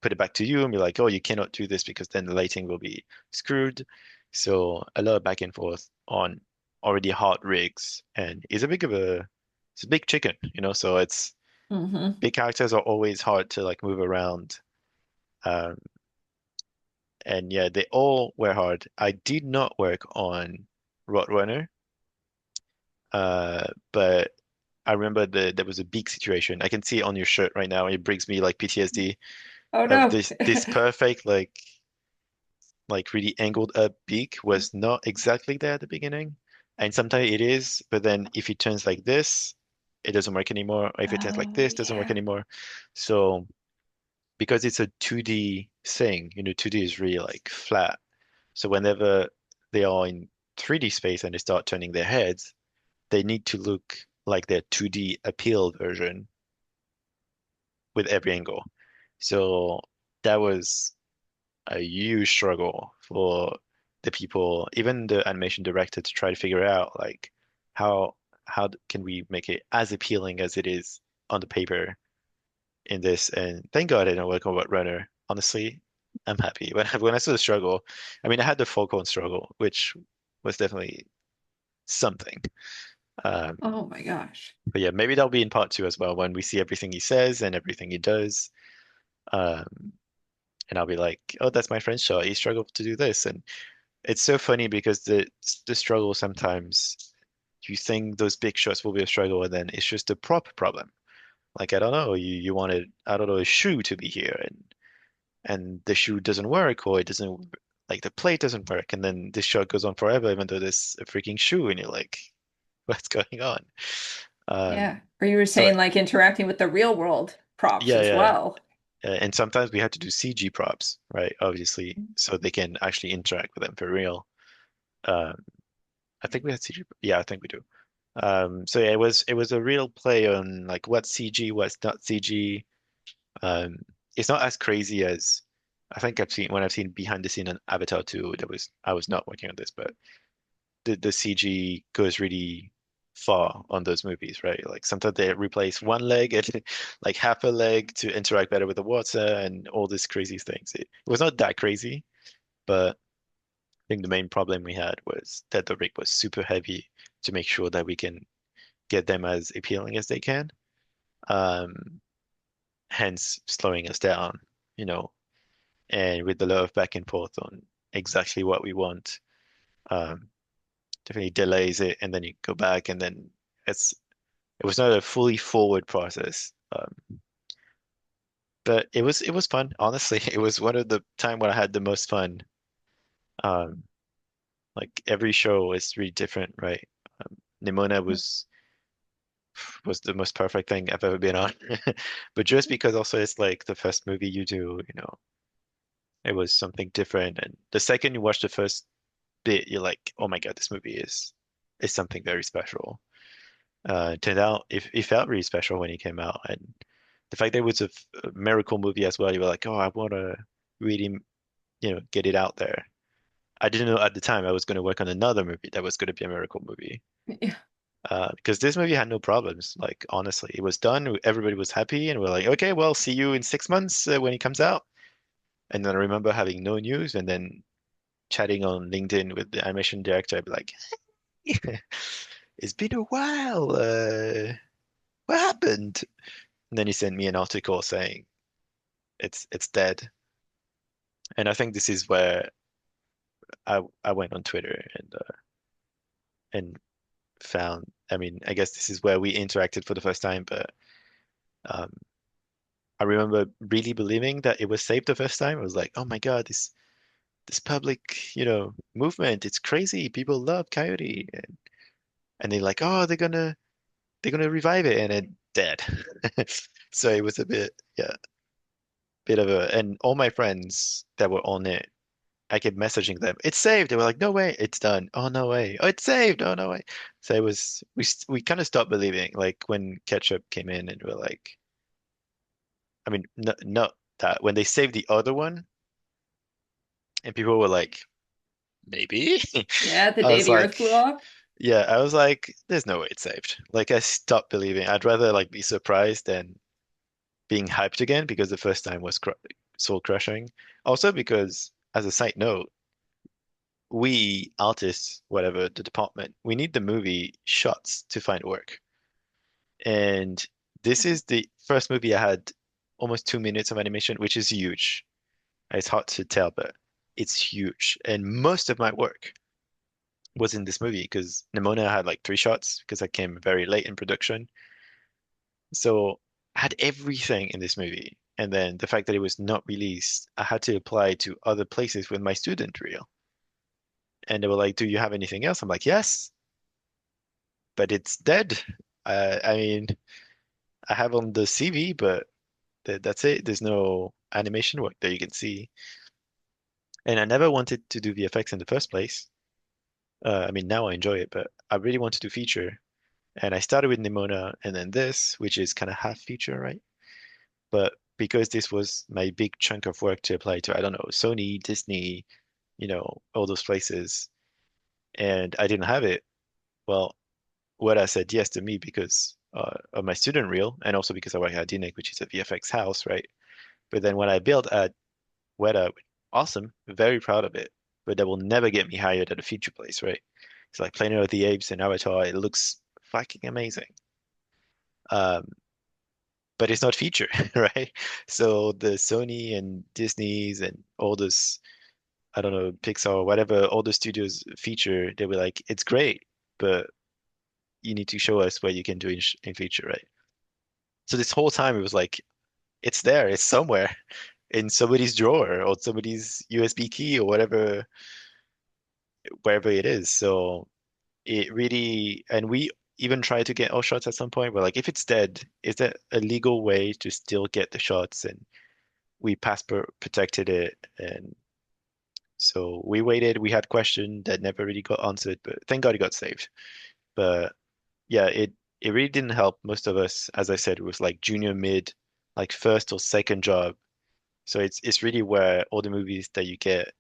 put it back to you and be like, oh, you cannot do this because then the lighting will be screwed. So a lot of back and forth on already hard rigs, and it's a big chicken, so it's Hmm. big characters are always hard to like move around. Um, and yeah, they all were hard. I did not work on Roadrunner, but I remember there was a big situation. I can see it on your shirt right now. It brings me like PTSD Oh of no. this perfect like really angled up beak was not exactly there at the beginning. And sometimes it is, but then if it turns like this, it doesn't work anymore. Or if it turns like Oh this, it doesn't work yeah. anymore. So because it's a 2D thing, 2D is really like flat. So whenever they are in 3D space and they start turning their heads, they need to look like their 2D appeal version with every angle. So that was a huge struggle for the people, even the animation director, to try to figure out like how can we make it as appealing as it is on the paper in this. And thank God I didn't work on Wet Runner. Honestly, I'm happy. When I saw the struggle, I mean I had the Foghorn struggle, which was definitely something. Um, Oh my gosh. but yeah, maybe that'll be in part two as well when we see everything he says and everything he does. Um, and I'll be like, oh, that's my friend's shot. He struggled to do this, and it's so funny because the struggle sometimes you think those big shots will be a struggle, and then it's just a prop problem. Like I don't know, you wanted I don't know a shoe to be here, and the shoe doesn't work, or it doesn't like the plate doesn't work, and then this shot goes on forever, even though there's a freaking shoe, and you're like, what's going on? Um, Yeah. Or you were so saying like interacting with the real world props yeah, as yeah. well. And sometimes we had to do CG props, right? Obviously, so they can actually interact with them for real. Um, I think we had CG. Yeah, I think we do. So yeah, it was a real play on like what's CG, what's not CG. Um, it's not as crazy as I think I've seen behind the scene on Avatar 2. I was not working on this, but the CG goes really far on those movies, right? Like sometimes they replace one leg and like half a leg to interact better with the water and all these crazy things. It was not that crazy, but I think the main problem we had was that the rig was super heavy to make sure that we can get them as appealing as they can. Um, hence slowing us down, you know, and with the lot of back and forth on exactly what we want, um, definitely delays it, and then you go back, and then it's it was not a fully forward process. But it was fun. Honestly, it was one of the time when I had the most fun. Um, like every show is really different, right? Nimona was the most perfect thing I've ever been on. But just because also it's like the first movie you do, it was something different. And the second you watch the first bit, you're like, oh my God, this movie is something very special. It turned out it felt really special when it came out, and the fact that it was a miracle movie as well, you were like, oh, I want to really, get it out there. I didn't know at the time I was going to work on another movie that was going to be a miracle movie. Yeah. Because this movie had no problems. Like honestly, it was done. Everybody was happy, and we're like, okay, well, see you in 6 months when it comes out. And then I remember having no news, and then chatting on LinkedIn with the animation director. I'd be like, it's been a while. What happened? And then he sent me an article saying it's dead. And I think this is where I went on Twitter and found. I mean, I guess this is where we interacted for the first time, but um, I remember really believing that it was safe the first time. I was like, oh my God, this public, movement, it's crazy. People love Coyote, and they're like, oh, they're gonna revive it, and it dead. So it was a bit, yeah, bit of a, and all my friends that were on it I kept messaging them. It's saved. They were like, no way, it's done. Oh no way. Oh, it's saved. Oh no way. So it was we kind of stopped believing. Like when ketchup came in and we're like, I mean, no, not that when they saved the other one and people were like, maybe. Yeah, the I day was the Earth like, blew up. yeah, I was like, there's no way it's saved. Like I stopped believing. I'd rather like be surprised than being hyped again because the first time was cr soul crushing. Also because, as a side note, we artists, whatever the department, we need the movie shots to find work. And this is the first movie I had almost 2 minutes of animation, which is huge. It's hard to tell, but it's huge. And most of my work was in this movie because Nimona had like 3 shots because I came very late in production. So I had everything in this movie. And then the fact that it was not released, I had to apply to other places with my student reel. And they were like, "Do you have anything else?" I'm like, "Yes, but it's dead." I mean, I have on the CV, but that's it. There's no animation work that you can see. And I never wanted to do VFX in the first place. I mean, now I enjoy it, but I really wanted to feature. And I started with Nimona and then this, which is kind of half feature, right? But because this was my big chunk of work to apply to, I don't know, Sony, Disney, all those places, and I didn't have it, well, Weta said yes to me because of my student reel and also because I work at DNIC, which is a VFX house, right? But then when I built at Weta, awesome, very proud of it, but that will never get me hired at a feature place, right? It's like Planet of the Apes and Avatar, it looks fucking amazing. Um, but it's not feature, right? So the Sony and Disney's and all this, I don't know, Pixar or whatever, all the studios feature, they were like, it's great, but you need to show us what you can do in feature, right? So this whole time it was like, it's there, it's somewhere in somebody's drawer or somebody's USB key or whatever, wherever it is. So it really, and we even tried to get our shots at some point. We're like, if it's dead, is there a legal way to still get the shots? And we passport protected it. And so we waited. We had questions that never really got answered, but thank God it got saved. But yeah, it really didn't help most of us. As I said, it was like junior mid, like first or second job. So it's really where all the movies that you get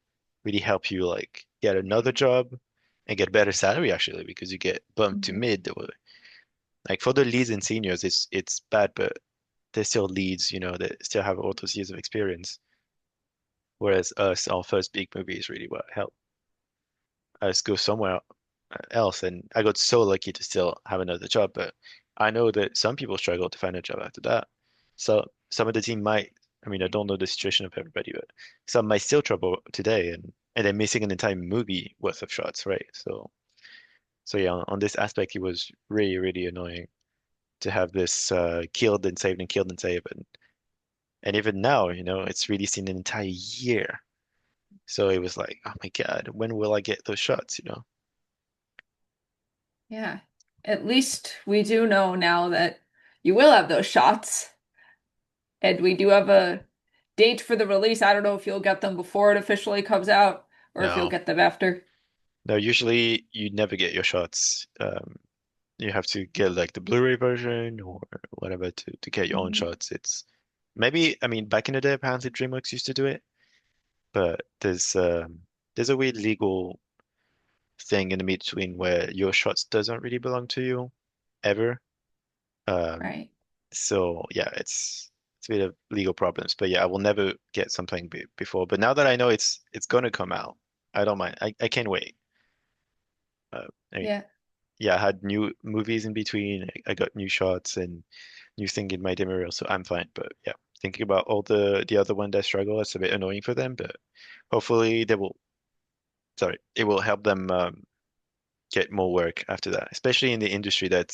really help you like get another job and get better salary actually because you get bumped to Mhm. mid or like for the leads and seniors it's bad but they're still leads, they still have all those years of experience. Whereas us, our first big movie is really what helped us go somewhere else. And I got so lucky to still have another job, but I know that some people struggle to find a job after that. So some of the team might, I mean, I don't know the situation of everybody, but some might still trouble today and they're missing an entire movie worth of shots, right? So yeah, on this aspect, it was really, really annoying to have this killed and saved and killed and saved. And even now, it's released in an entire year. So it was like, oh my God, when will I get those shots? Yeah. At least we do know now that you will have those shots. And we do have a date for the release. I don't know if you'll get them before it officially comes out or if you'll No, get them after. no, usually you never get your shots. You have to get like the Blu-ray version or whatever to get your own Mhm. shots. It's maybe, I mean, back in the day, apparently DreamWorks used to do it, but there's a weird legal thing in the between where your shots doesn't really belong to you ever. Um, Right. so yeah, it's a bit of legal problems. But yeah, I will never get something before. But now that I know it's gonna come out, I don't mind. I can't wait. I mean, Yeah. yeah, I had new movies in between. I got new shots and new thing in my demo reel, so I'm fine. But yeah, thinking about all the other one that struggle, it's a bit annoying for them. But hopefully they will. Sorry, it will help them get more work after that, especially in the industry that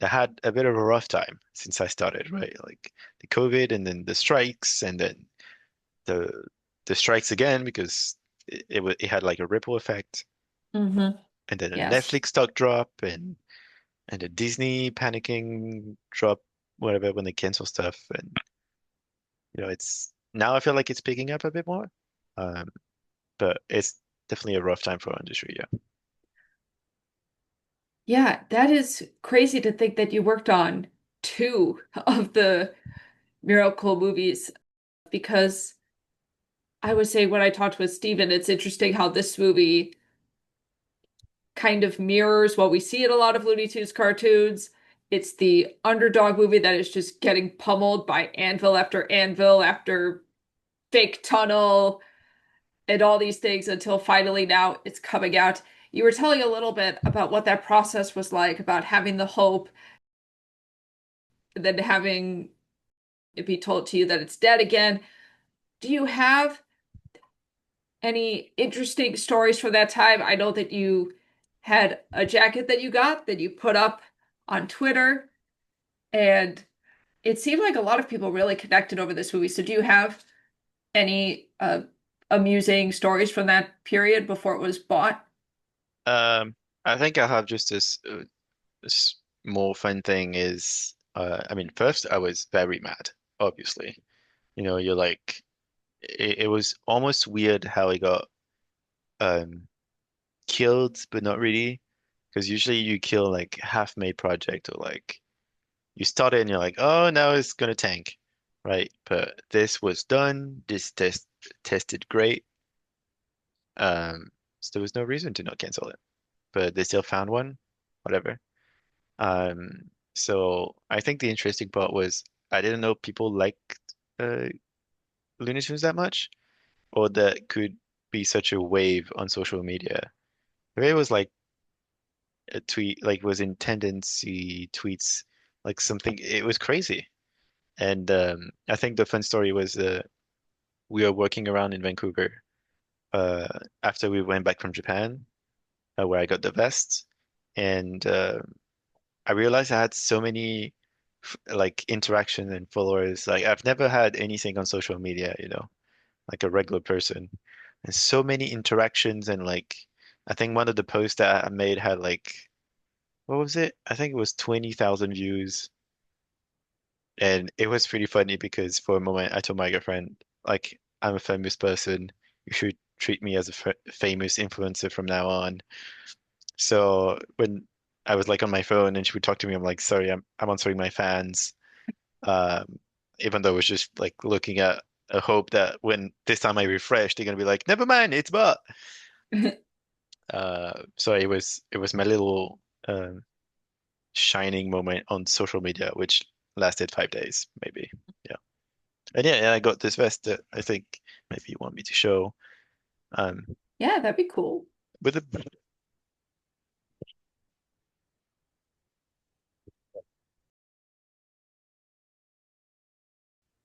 had a bit of a rough time since I started, right? Like the COVID and then the strikes and then the the strikes again because it had like a ripple effect Hmm. and then a Yes. Netflix stock drop and a Disney panicking drop whatever when they cancel stuff and it's now I feel like it's picking up a bit more. Um but it's definitely a rough time for our industry. Yeah. Yeah, that is crazy to think that you worked on two of the Miracle movies because I would say when I talked with Steven, it's interesting how this movie kind of mirrors what we see in a lot of Looney Tunes cartoons. It's the underdog movie that is just getting pummeled by anvil after fake tunnel and all these things until finally now it's coming out. You were telling a little bit about what that process was like, about having the hope and then having it be told to you that it's dead again. Do you have any interesting stories from that time? I know that you had a jacket that you got that you put up on Twitter, and it seemed like a lot of people really connected over this movie. So, do you have any amusing stories from that period before it was bought? I think I have just this more fun thing is, I mean, first I was very mad, obviously. You're like, it was almost weird how he got um killed, but not really. Because usually you kill like half-made project or like you start it and you're like, oh, now it's gonna tank, right? But this was done. This tested great. Um, so there was no reason to not cancel it. But they still found one, whatever. So I think the interesting part was I didn't know people liked uh Looney Tunes that much, or that could be such a wave on social media. It was like a tweet, like was in tendency tweets, like something. It was crazy. And I think the fun story was we were working around in Vancouver after we went back from Japan, where I got the vest, and I realized I had so many like interaction and followers. Like I've never had anything on social media, like a regular person, and so many interactions and like I think one of the posts that I made had like what was it? I think it was 20,000 views. And it was pretty funny because for a moment I told my girlfriend, like, I'm a famous person. You should treat me as a f famous influencer from now on. So when I was like on my phone and she would talk to me, I'm like, sorry, I'm answering my fans. Even though it was just like looking at a hope that when this time I refresh, they're gonna be like, never mind, it's bot. So it was my little shining moment on social media, which lasted 5 days, maybe. Yeah. And yeah, and I got this vest that I think maybe you want me to show. Um, Yeah, that'd be cool. with a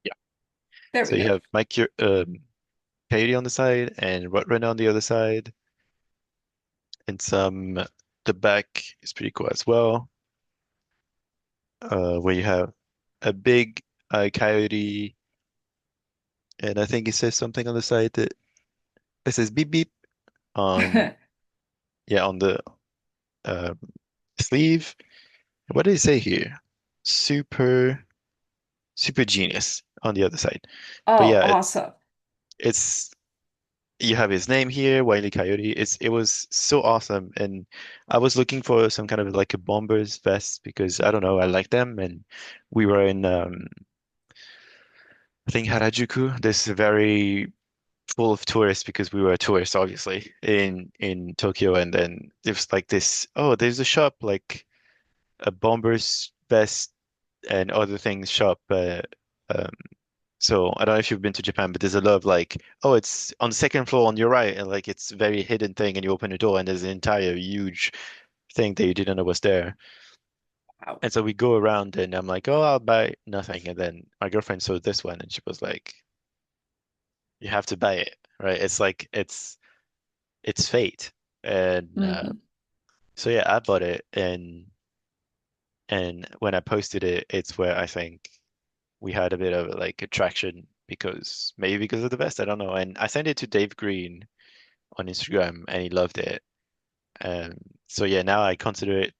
yeah. There So we you go. have Coyote on the side and Roadrunner on the other side, and the back is pretty cool as well. Where you have a big coyote, and I think it says something on the side that it says beep beep on yeah on the uh, sleeve. What did it say here? Super super genius on the other side. But Oh, yeah, awesome. it's you have his name here, Wile E. Coyote. It was so awesome, and I was looking for some kind of like a bomber's vest because I don't know, I like them, and we were in I think Harajuku. This is very full of tourists because we were tourists, obviously, in Tokyo, and then there's like this. Oh, there's a shop like a bomber's vest and other things shop. Um, So I don't know if you've been to Japan, but there's a lot of like, oh, it's on the second floor on your right, and like it's a very hidden thing, and you open the door, and there's an entire huge thing that you didn't know was there. Wow. And so we go around, and I'm like, oh, I'll buy nothing. And then my girlfriend saw this one, and she was like, you have to buy it, right? It's like it's fate. And Hmm. so yeah, I bought it, and when I posted it, it's where I think we had a bit of like attraction because maybe because of the vest, I don't know. And I sent it to Dave Green on Instagram and he loved it. Um, so yeah, now I consider it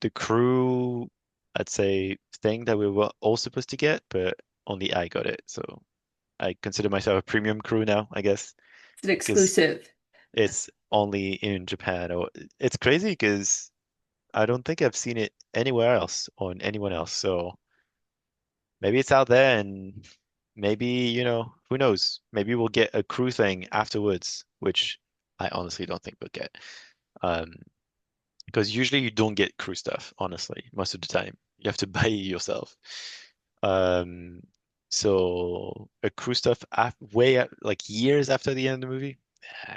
the crew, I'd say, thing that we were all supposed to get, but only I got it. So I consider myself a premium crew now, I guess, It's an because exclusive. it's only in Japan. Or it's crazy because I don't think I've seen it anywhere else on anyone else. So maybe it's out there, and maybe, who knows? Maybe we'll get a crew thing afterwards, which I honestly don't think we'll get. Um, because usually you don't get crew stuff, honestly, most of the time. You have to buy it yourself. Um, so a crew stuff af like years after the end of the movie, eh,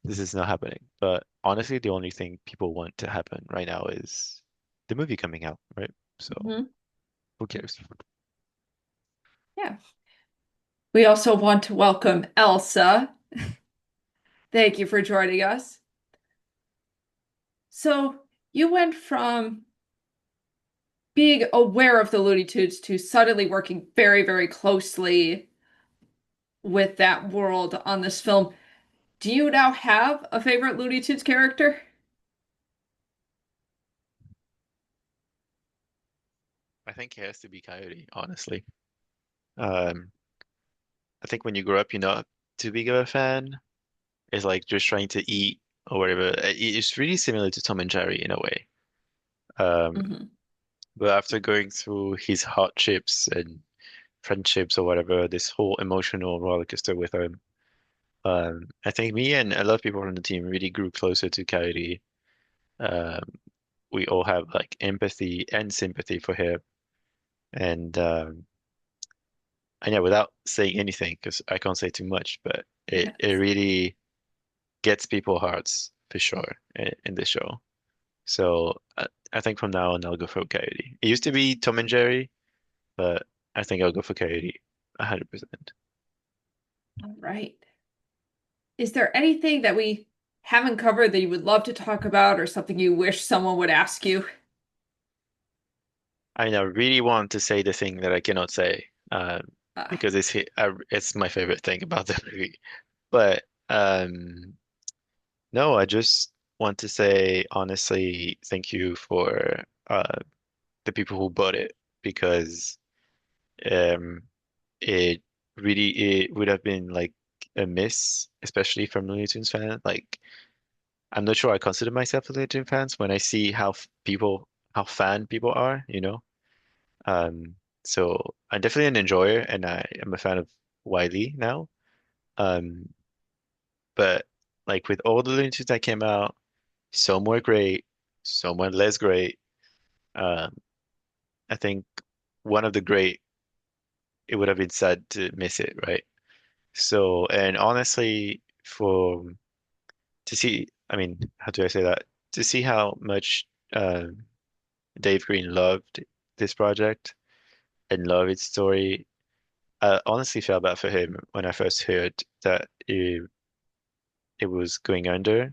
this is not happening. But honestly, the only thing people want to happen right now is the movie coming out, right? So Mhm. who cares? Yeah. We also want to welcome Elsa. Thank you for joining us. So you went from being aware of the Looney Tunes to suddenly working very, very closely with that world on this film. Do you now have a favorite Looney Tunes character? I think it has to be Coyote, honestly. Um, I think when you grow up, you're not too big of a fan. It's like just trying to eat or whatever. It's really similar to Tom and Jerry in a way. Um, Hmm. but after going through his hardships and friendships or whatever, this whole emotional roller coaster with him, I think me and a lot of people from the team really grew closer to Coyote. Um, we all have like empathy and sympathy for him, and yeah, without saying anything, because I can't say too much, but it Yes. really gets people's hearts for sure in this show. So I think from now on I'll go for Coyote. It used to be Tom and Jerry, but I think I'll go for Coyote 100%. All right. Is there anything that we haven't covered that you would love to talk about or something you wish someone would ask you? I mean, I really want to say the thing that I cannot say, Uh, because it's my favorite thing about the movie. But no, I just want to say honestly, thank you for the people who bought it because um, it it would have been like a miss, especially from Looney Tunes fan. Like, I'm not sure I consider myself a Looney Tunes fans when I see how fan people are, you know. So I'm definitely an enjoyer, and I am a fan of Wiley now. Um, but like with all the Looney Tunes that came out, some were great, some were less great. Um, I think one of the great, it would have been sad to miss it, right? So, and honestly, for to see, I mean, how do I say that? To see how much Dave Green loved this project and loved its story, I honestly felt bad for him when I first heard that it was going under.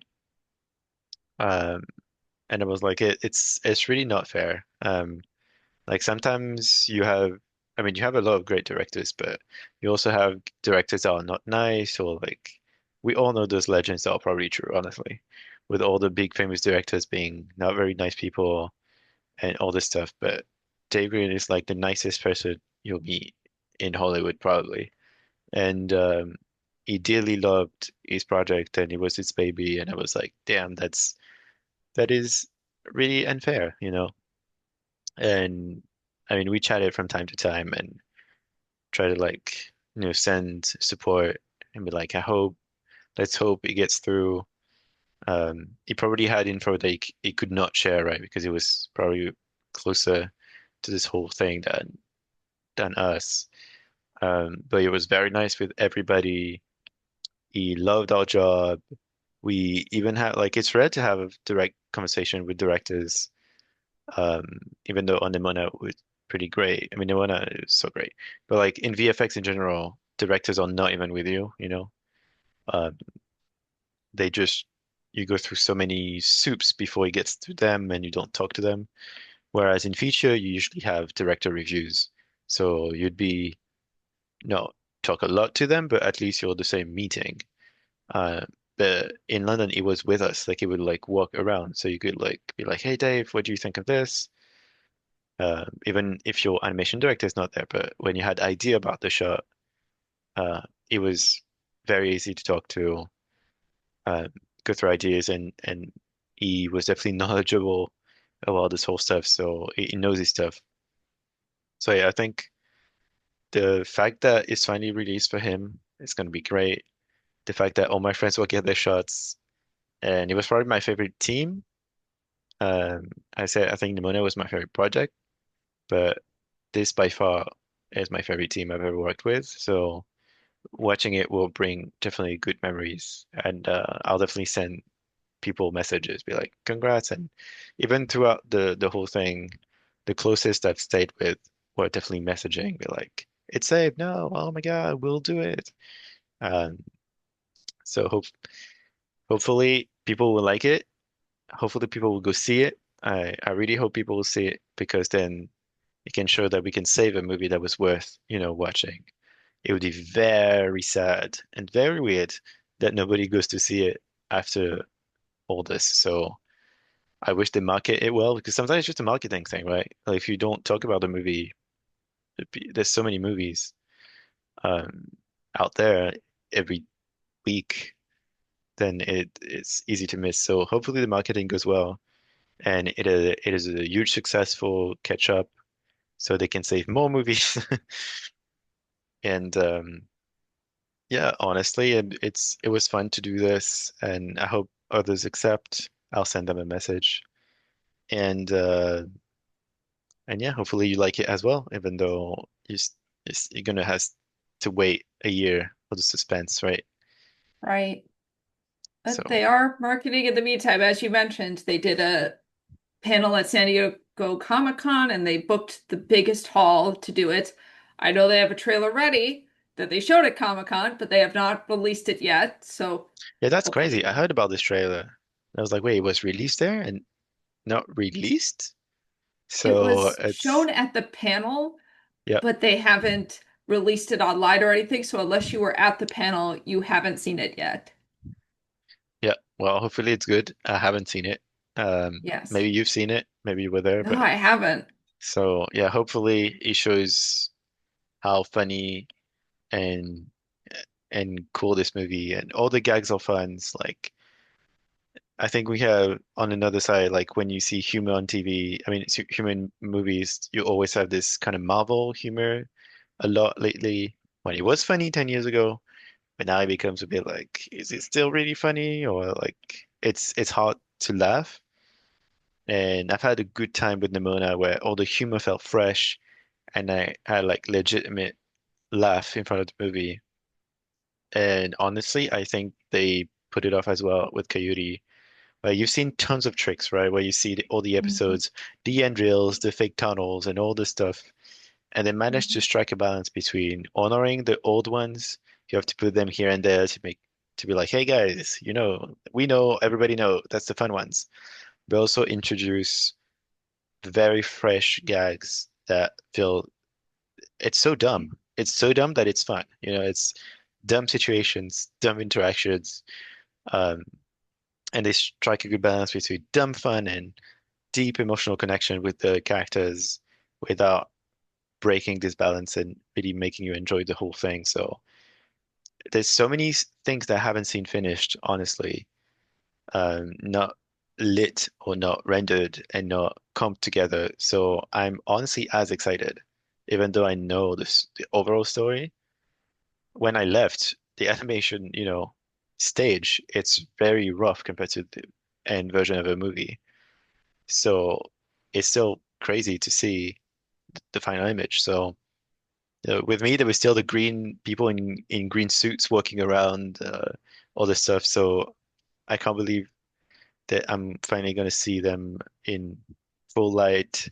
Um, and I was like, it's really not fair. Like sometimes I mean, you have a lot of great directors, but you also have directors that are not nice, or like, we all know those legends that are probably true, honestly, with all the big famous directors being not very nice people and all this stuff. But Dave Green is like the nicest person you'll meet in Hollywood, probably. And he dearly loved his project, and it was his baby, and I was like, damn, that is really unfair, you know? And I mean, we chatted from time to time and try to like, send support and be like, let's hope it gets through. He probably had info that he could not share, right? Because he was probably closer to this whole thing than us. But it was very nice with everybody. He loved our job. We even had like it's rare to have a direct conversation with directors. Um, Even though on Nimona was pretty great. I mean, Nimona is so great, but like in VFX in general, directors are not even with you, you know. Um, they just you go through so many soups before it gets to them, and you don't talk to them. Whereas in feature, you usually have director reviews, so you'd be no talk a lot to them, but at least you're the same meeting. Uh, but in London, it was with us. Like, it would like walk around, so you could like be like, "Hey, Dave, what do you think of this?" Even if your animation director is not there, but when you had idea about the shot, Uh, it was very easy to talk to, uh, go through ideas, and he was definitely knowledgeable about this whole stuff. So he knows his stuff. So yeah, I think the fact that it's finally released for him is going to be great. The fact that all my friends will get their shots, and it was probably my favorite team. I said I think Nimona was my favorite project, but this by far is my favorite team I've ever worked with. So watching it will bring definitely good memories, and I'll definitely send people messages, be like, "Congrats!" And even throughout the whole thing, the closest I've stayed with were definitely messaging, be like, "It's saved! No! Oh my God, we'll do it!" Um, so hopefully people will like it. Hopefully people will go see it. I really hope people will see it because then it can show that we can save a movie that was worth, watching. It would be very sad and very weird that nobody goes to see it after all this. So I wish they market it well because sometimes it's just a marketing thing, right? Like if you don't talk about the movie, there's so many movies um, out there every week, then it's easy to miss. So hopefully the marketing goes well, and it is a huge successful catch up, so they can save more movies. And yeah, honestly, it was fun to do this, and I hope others accept. I'll send them a message, and yeah, hopefully you like it as well, even though you're gonna have to wait a year for the suspense, right? Right. But So they are marketing in the meantime. As you mentioned, they did a panel at San Diego Comic-Con and they booked the biggest hall to do it. I know they have a trailer ready that they showed at Comic-Con, but they have not released it yet. So yeah, that's crazy. I hopefully heard about this trailer. I was like, wait, it was released there and not released? it So was it's shown at the panel, yeah, but they haven't released it online or anything. So unless you were at the panel, you haven't seen it yet. yeah. Well, hopefully it's good. I haven't seen it. Yes. Maybe you've seen it, maybe you were there, No, but I haven't. so yeah, hopefully it shows how funny and cool this movie and all the gags are fun. Like I think we have on another side, like when you see humor on TV, I mean, it's human movies, you always have this kind of Marvel humor a lot lately. When it was funny 10 years ago, but now it becomes a bit like, is it still really funny? Or like it's hard to laugh. And I've had a good time with Nimona where all the humor felt fresh and I had like legitimate laugh in front of the movie. And honestly, I think they put it off as well with Coyote. You've seen tons of tricks, right? Where you see all the Mhm. episodes, the end reels, the fake tunnels, and all this stuff. And they managed to Mhm. strike a balance between honoring the old ones. You have to put them here and there to be like, hey guys, we know, everybody know, that's the fun ones. But also introduce very fresh gags that feel it's so dumb. It's so dumb that it's fun. It's dumb situations, dumb interactions. Um, and they strike a good balance between dumb fun and deep emotional connection with the characters without breaking this balance and really making you enjoy the whole thing. So there's so many things that I haven't seen finished, honestly, not lit or not rendered and not come together. So I'm honestly as excited, even though I know the overall story. When I left the animation, stage, it's very rough compared to the end version of a movie. So it's still crazy to see the final image. So with me, there was still the green people in green suits walking around, all this stuff. So I can't believe that I'm finally going to see them in full light,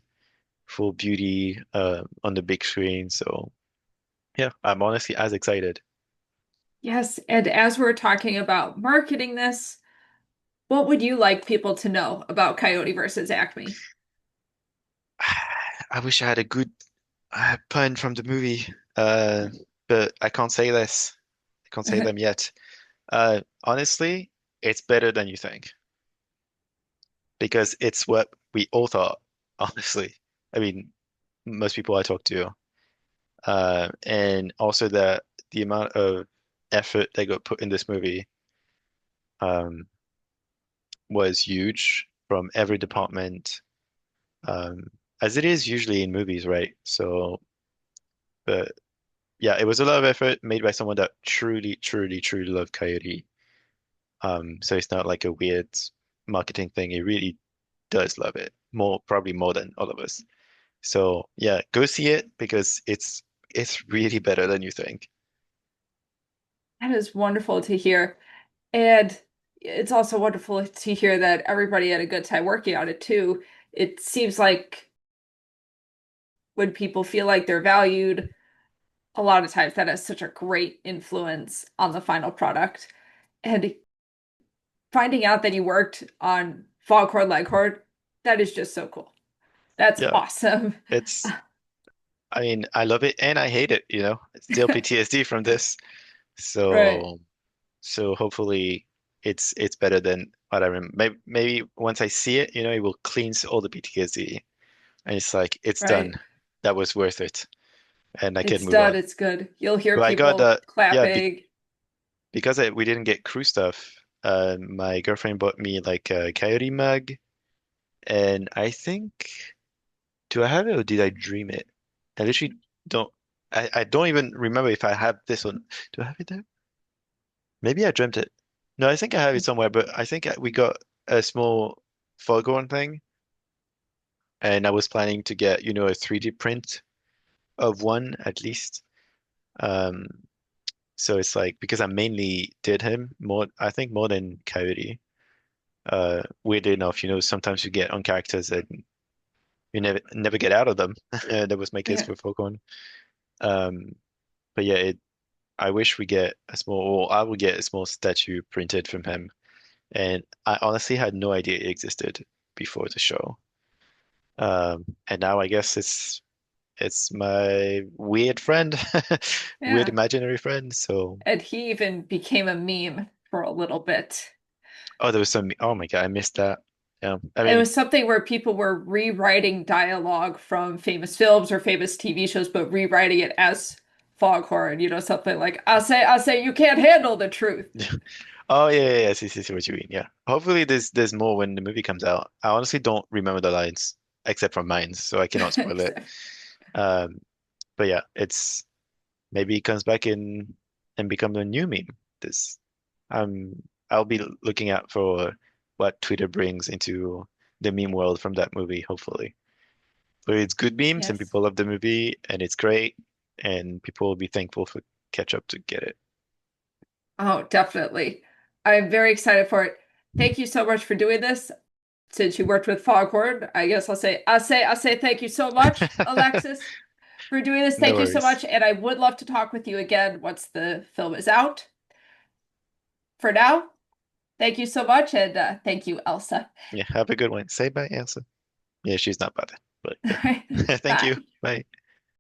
full beauty, on the big screen. So yeah, I'm honestly as excited. Yes, and as we're talking about marketing this, what would you like people to know about Coyote versus Acme? I wish I had a good pun from the movie, uh, but I can't say this. I can't say them yet. Honestly, it's better than you think because it's what we all thought, honestly. I mean, most people I talk to. And also that the amount of effort that got put in this movie um, was huge from every department, um, as it is usually in movies, right? So, but yeah, it was a lot of effort made by someone that truly, truly, truly loved Coyote. So it's not like a weird marketing thing. He really does love it more, probably more than all of us. So yeah, go see it because it's really better than you think. That is wonderful to hear. And it's also wonderful to hear that everybody had a good time working on it too. It seems like when people feel like they're valued, a lot of times that has such a great influence on the final product. And finding out that you worked on Foghorn Leghorn, that is just so cool. That's Yeah, awesome. it's I mean, I love it and I hate it, you know. It's still PTSD from this. Right. So so hopefully it's better than what I remember. Maybe once I see it, you know, it will cleanse all the PTSD and it's like it's done. Right. That was worth it and I can It's move done, on. it's good. You'll hear But I got people yeah, clapping. because we didn't get crew stuff, my girlfriend bought me like a Coyote mug and I think do I have it or did I dream it? I literally don't I don't even remember if I have this one. Do I have it there? Maybe I dreamt it. No, I think I have it somewhere, but I think we got a small Foghorn thing, and I was planning to get, you know, a 3D print of one at least. Um, so it's like because I mainly did him more, I think more than Coyote. Weirdly enough, you know, sometimes you get on characters and you never get out of them. That was my case Yeah. for Foghorn. Um, but yeah, I wish we get a small, or I would get a small statue printed from him. And I honestly had no idea it existed before the show. And now I guess it's my weird friend, weird Yeah. imaginary friend. So, And he even became a meme for a little bit. oh, there was some. Oh my God, I missed that. Yeah, I It mean, was something where people were rewriting dialogue from famous films or famous TV shows, but rewriting it as Foghorn, something like, I say, you can't handle the truth. oh yeah, yeah, yeah. See what you mean. Yeah. Hopefully, there's more when the movie comes out. I honestly don't remember the lines except from mine, so I cannot spoil it. Um, but yeah, it's maybe it comes back in and becomes a new meme. This I'll be looking out for what Twitter brings into the meme world from that movie, hopefully. But it's good memes and Yes. people love the movie and it's great and people will be thankful for catch up to get it. Oh, definitely. I'm very excited for it. Thank you so much for doing this. Since you worked with Foghorn, I guess I say thank you so much, Alexis, for doing this. No Thank you so worries. much, and I would love to talk with you again once the film is out. For now, thank you so much, and thank you, Elsa. Yeah, have a good one. Say bye, Elsa. Yeah, she's not bad, but All right, yeah. Thank you. bye. Bye.